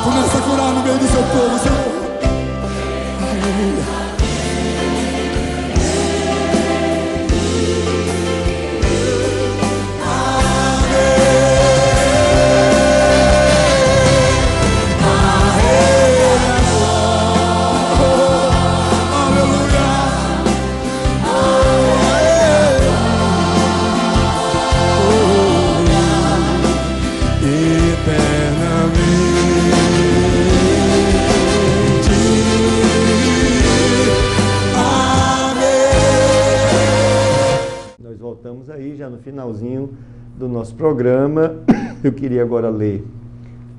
Começa a curar no meio do seu povo, Senhor. Aleluia. Voltamos aí já no finalzinho do nosso programa. Eu queria agora ler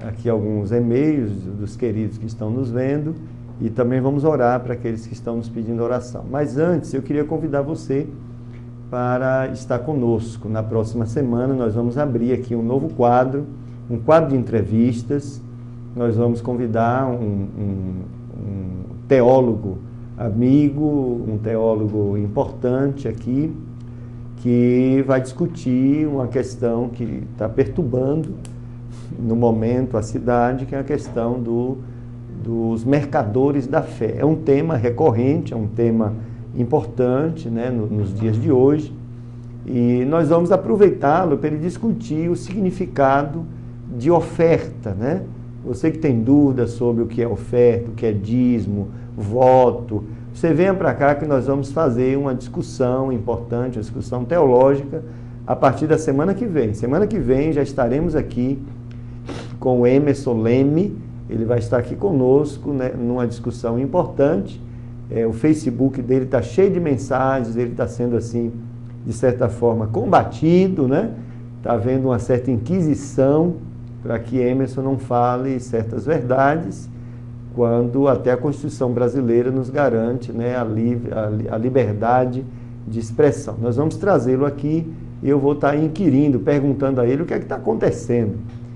aqui alguns e-mails dos queridos que estão nos vendo e também vamos orar para aqueles que estão nos pedindo oração. Mas antes eu queria convidar você para estar conosco. Na próxima semana nós vamos abrir aqui um novo quadro, um quadro de entrevistas. Nós vamos convidar um teólogo amigo, um teólogo importante aqui, que vai discutir uma questão que está perturbando no momento a cidade, que é a questão dos mercadores da fé. É um tema recorrente, é um tema importante, né, nos dias de hoje, e nós vamos aproveitá-lo para ele discutir o significado de oferta, né? Você que tem dúvidas sobre o que é oferta, o que é dízimo, voto, você venha para cá que nós vamos fazer uma discussão importante, uma discussão teológica, a partir da semana que vem. Semana que vem já estaremos aqui com o Emerson Leme, ele vai estar aqui conosco, né, numa discussão importante. O Facebook dele está cheio de mensagens, ele está sendo assim, de certa forma, combatido, né? Está havendo uma certa inquisição para que Emerson não fale certas verdades, quando até a Constituição brasileira nos garante, né, a liberdade de expressão. Nós vamos trazê-lo aqui e eu vou estar inquirindo, perguntando a ele o que é que está acontecendo.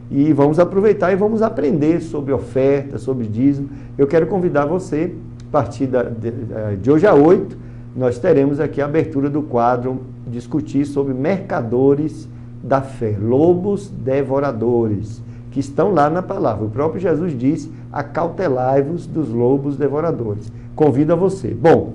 E vamos aproveitar e vamos aprender sobre oferta, sobre dízimo. Eu quero convidar você, a partir de hoje a 8, nós teremos aqui a abertura do quadro, discutir sobre mercadores da fé, lobos devoradores, que estão lá na palavra. O próprio Jesus disse: acautelai-vos dos lobos devoradores. Convido a você. Bom,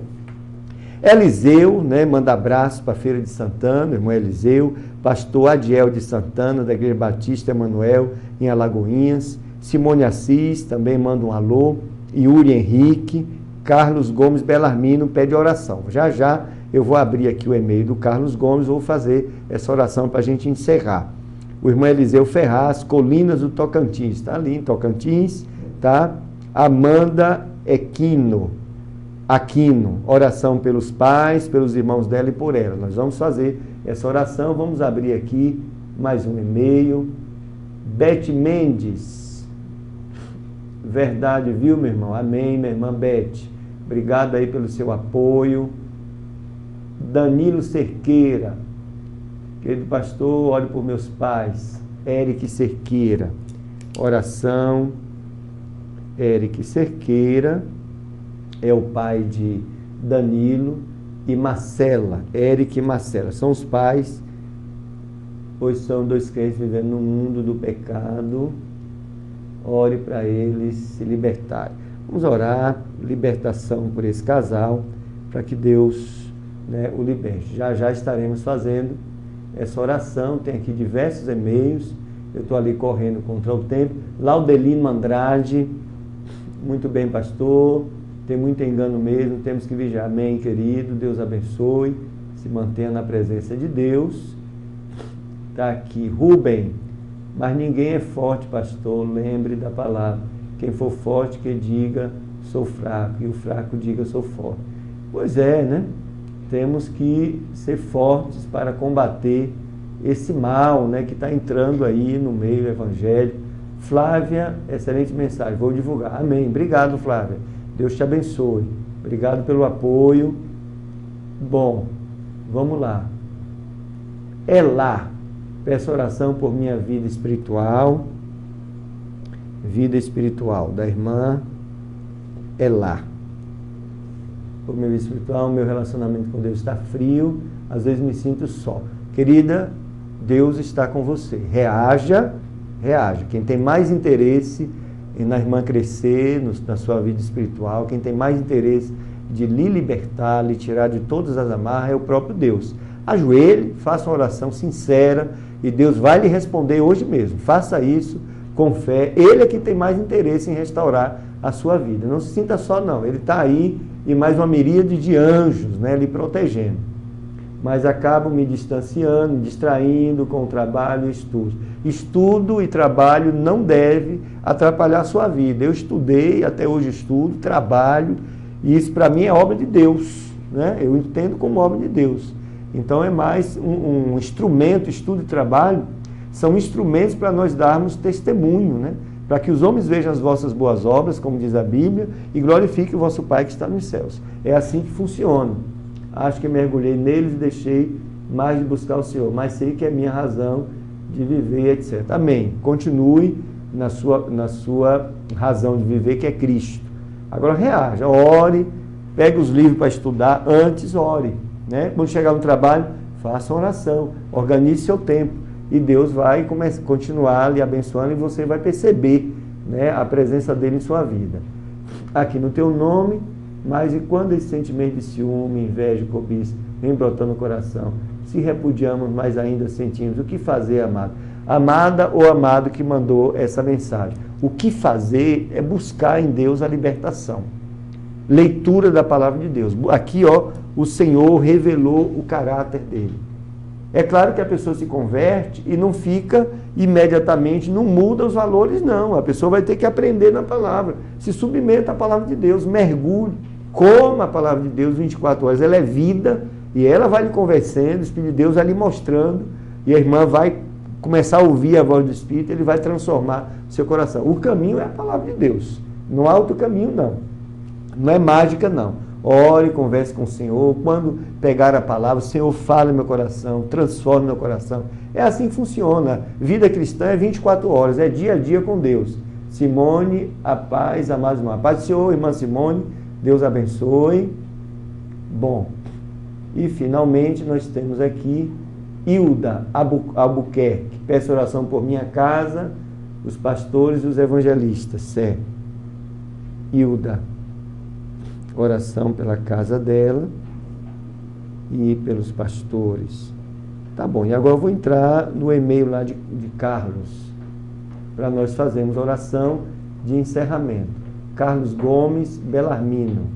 Eliseu, né, manda abraço para a Feira de Santana, irmão Eliseu, pastor Adiel de Santana, da Igreja Batista Emanuel, em Alagoinhas, Simone Assis, também manda um alô, Yuri Henrique, Carlos Gomes Belarmino pede oração. Já já eu vou abrir aqui o e-mail do Carlos Gomes, vou fazer essa oração para a gente encerrar. O irmão Eliseu Ferraz, Colinas do Tocantins, está ali em Tocantins, tá? Amanda Aquino, oração pelos pais, pelos irmãos dela e por ela. Nós vamos fazer essa oração, vamos abrir aqui mais um e-mail. Beth Mendes, verdade, viu, meu irmão? Amém, minha irmã Beth. Obrigado aí pelo seu apoio. Danilo Cerqueira, querido pastor, ore por meus pais. Eric Cerqueira, oração. Eric Cerqueira é o pai de Danilo e Marcela. Eric e Marcela são os pais, pois são dois crentes vivendo no mundo do pecado. Ore para eles se libertarem. Vamos orar, libertação por esse casal. para que Deus, né, o liberte. Já já estaremos fazendo essa oração. Tem aqui diversos e-mails. Eu estou ali correndo contra o tempo. Laudelino Andrade, muito bem, pastor. Tem muito engano mesmo, temos que vigiar. Amém, querido. Deus abençoe. Se mantenha na presença de Deus. Está aqui, Rubem. Mas ninguém é forte, pastor. Lembre da palavra. Quem for forte, que diga, sou fraco. E o fraco diga, sou forte. Pois é, né? Temos que ser fortes para combater esse mal, né, que está entrando aí no meio evangélico. Flávia, excelente mensagem. Vou divulgar. Amém. Obrigado, Flávia. Deus te abençoe. Obrigado pelo apoio. Bom, vamos lá. É lá. Peço oração por minha vida espiritual. Vida espiritual da irmã é lá. Por minha vida espiritual, meu relacionamento com Deus está frio. Às vezes me sinto só. Querida, Deus está com você. Reaja, reaja. Quem tem mais interesse na irmã crescer na sua vida espiritual, quem tem mais interesse de lhe libertar, lhe tirar de todas as amarras, é o próprio Deus. Ajoelhe, faça uma oração sincera e Deus vai lhe responder hoje mesmo. Faça isso com fé. Ele é que tem mais interesse em restaurar a sua vida. Não se sinta só, não. Ele está aí e mais uma miríade de anjos, né, lhe protegendo. Mas acabo me distanciando, me distraindo com o trabalho e estudo. Estudo e trabalho não deve atrapalhar a sua vida. Eu estudei, até hoje estudo, trabalho, e isso para mim é obra de Deus, né? Eu entendo como obra de Deus. Então é mais um instrumento, estudo e trabalho, são instrumentos para nós darmos testemunho, né? Para que os homens vejam as vossas boas obras, como diz a Bíblia, e glorifiquem o vosso Pai que está nos céus. É assim que funciona. Acho que mergulhei neles e deixei mais de buscar o Senhor, mas sei que é minha razão de viver, etc. Amém. Continue na sua razão de viver, que é Cristo. Agora reaja, ore, pegue os livros para estudar, antes ore, né? Quando chegar no trabalho, faça uma oração, organize seu tempo, e Deus vai continuar lhe abençoando, e você vai perceber, né, a presença dele em sua vida. Aqui no teu nome. Mas e quando esse sentimento de ciúme, inveja, cobiça vem brotando no coração, se repudiamos, mas ainda sentimos, o que fazer, amado? Amada ou amado que mandou essa mensagem. O que fazer é buscar em Deus a libertação. Leitura da palavra de Deus. Aqui, ó, o Senhor revelou o caráter dele. É claro que a pessoa se converte e não fica imediatamente, não muda os valores, não. A pessoa vai ter que aprender na palavra. Se submeta à palavra de Deus, mergulhe, coma a palavra de Deus 24 horas. Ela é vida e ela vai lhe convencendo, o Espírito de Deus vai lhe mostrando e a irmã vai começar a ouvir a voz do Espírito, ele vai transformar seu coração. O caminho é a palavra de Deus. Não há outro caminho, não. Não é mágica, não. Ore, converse com o Senhor. Quando pegar a palavra, o Senhor fala no meu coração, transforma meu coração. É assim que funciona. Vida cristã é 24 horas, é dia a dia com Deus. Simone, a paz, amados irmãos. A paz do Senhor, irmã Simone, Deus abençoe. Bom, e finalmente nós temos aqui Hilda Albuquerque. Peço oração por minha casa, os pastores e os evangelistas. Certo. Hilda. Oração pela casa dela e pelos pastores. Tá bom, e agora eu vou entrar no e-mail lá de Carlos, para nós fazermos oração de encerramento. Carlos Gomes Belarmino.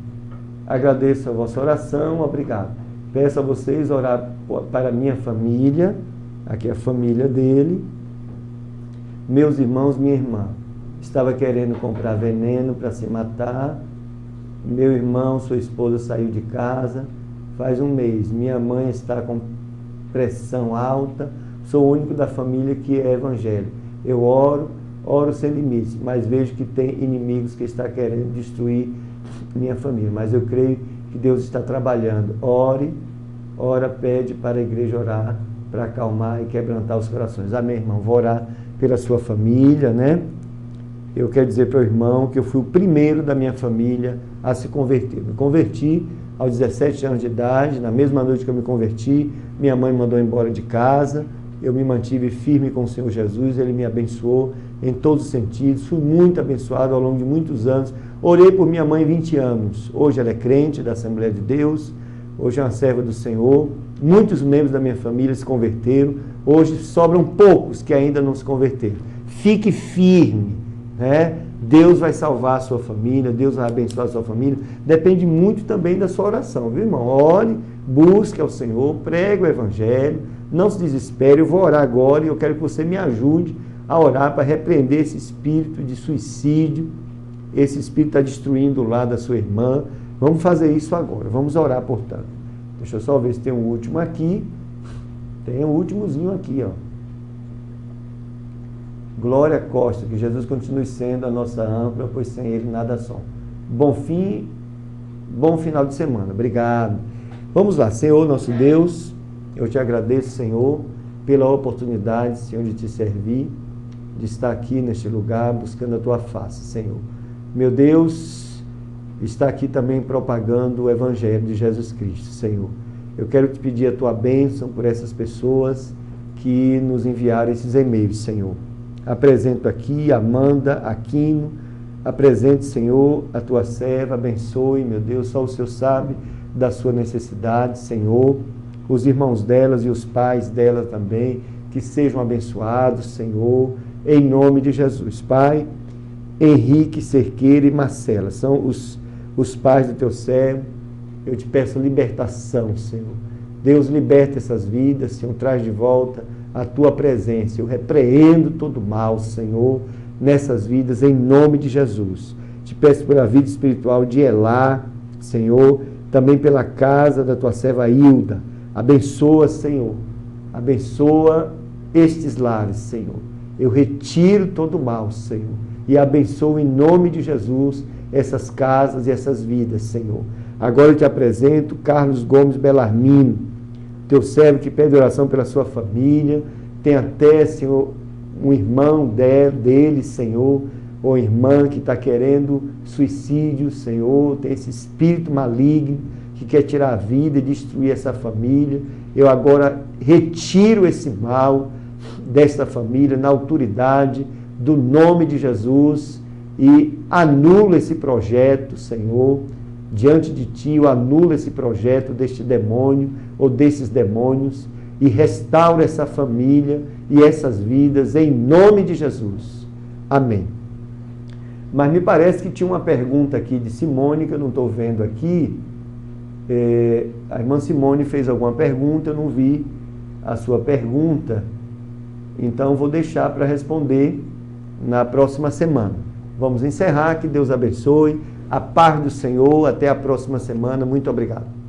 Agradeço a vossa oração, obrigado. Peço a vocês orar para a minha família, aqui é a família dele, meus irmãos, minha irmã. Estava querendo comprar veneno para se matar. Meu irmão, sua esposa saiu de casa faz um mês. Minha mãe está com pressão alta. Sou o único da família que é evangélico. Eu oro sem limites, mas vejo que tem inimigos que estão querendo destruir minha família. Mas eu creio que Deus está trabalhando. Ora, pede para a igreja orar, para acalmar e quebrantar os corações. Amém, irmão? Vou orar pela sua família, né? Eu quero dizer para o irmão que eu fui o primeiro da minha família a se converter. Me converti aos 17 anos de idade, na mesma noite que eu me converti, minha mãe me mandou embora de casa, eu me mantive firme com o Senhor Jesus, Ele me abençoou em todos os sentidos, fui muito abençoado ao longo de muitos anos, Orei por minha mãe 20 anos. Hoje ela é crente da Assembleia de Deus, hoje é uma serva do Senhor. Muitos membros da minha família se converteram. Hoje sobram poucos que ainda não se converteram. Fique firme, né? Deus vai salvar a sua família, Deus vai abençoar a sua família. Depende muito também da sua oração, viu, irmão? Ore, busque ao Senhor, pregue o Evangelho, não se desespere. Eu vou orar agora e eu quero que você me ajude a orar para repreender esse espírito de suicídio. Esse espírito está destruindo o lar da sua irmã. Vamos fazer isso agora, vamos orar, portanto. Deixa eu só ver se tem um último aqui. Tem um últimozinho aqui, ó. Glória Costa, que Jesus continue sendo a nossa âncora, pois sem Ele nada somos. Bom final de semana. Obrigado. Vamos lá. Senhor, nosso Deus, eu te agradeço, Senhor, pela oportunidade, Senhor, de te servir, de estar aqui neste lugar, buscando a tua face, Senhor. Meu Deus, está aqui também propagando o Evangelho de Jesus Cristo, Senhor. Eu quero te pedir a tua bênção por essas pessoas que nos enviaram esses e-mails, Senhor. Apresento aqui Amanda Aquino, apresente, Senhor, a tua serva, abençoe, meu Deus, só o Senhor sabe da sua necessidade, Senhor, os irmãos delas e os pais delas também, que sejam abençoados, Senhor, em nome de Jesus. Pai, Henrique, Cerqueira e Marcela, são os pais do teu servo. Eu te peço libertação, Senhor. Deus, liberta essas vidas, Senhor, traz de volta a tua presença. Eu repreendo todo mal, Senhor, nessas vidas, em nome de Jesus. Te peço pela vida espiritual de Elá, Senhor, também pela casa da tua serva Hilda. Abençoa, Senhor. Abençoa estes lares, Senhor. Eu retiro todo mal, Senhor, e abençoo em nome de Jesus essas casas e essas vidas, Senhor. Agora eu te apresento Carlos Gomes Belarmino, teu servo que pede oração pela sua família. Tem até, Senhor, um irmão dele, Senhor, ou irmã que está querendo suicídio, Senhor. Tem esse espírito maligno que quer tirar a vida e destruir essa família. Eu agora retiro esse mal desta família na autoridade do nome de Jesus e anulo esse projeto, Senhor. Diante de ti, eu anulo esse projeto deste demônio ou desses demônios e restauro essa família e essas vidas em nome de Jesus. Amém. Mas me parece que tinha uma pergunta aqui de Simone, que eu não estou vendo aqui. A irmã Simone fez alguma pergunta, eu não vi a sua pergunta. Então, vou deixar para responder na próxima semana. Vamos encerrar, que Deus abençoe. A paz do Senhor, até a próxima semana. Muito obrigado.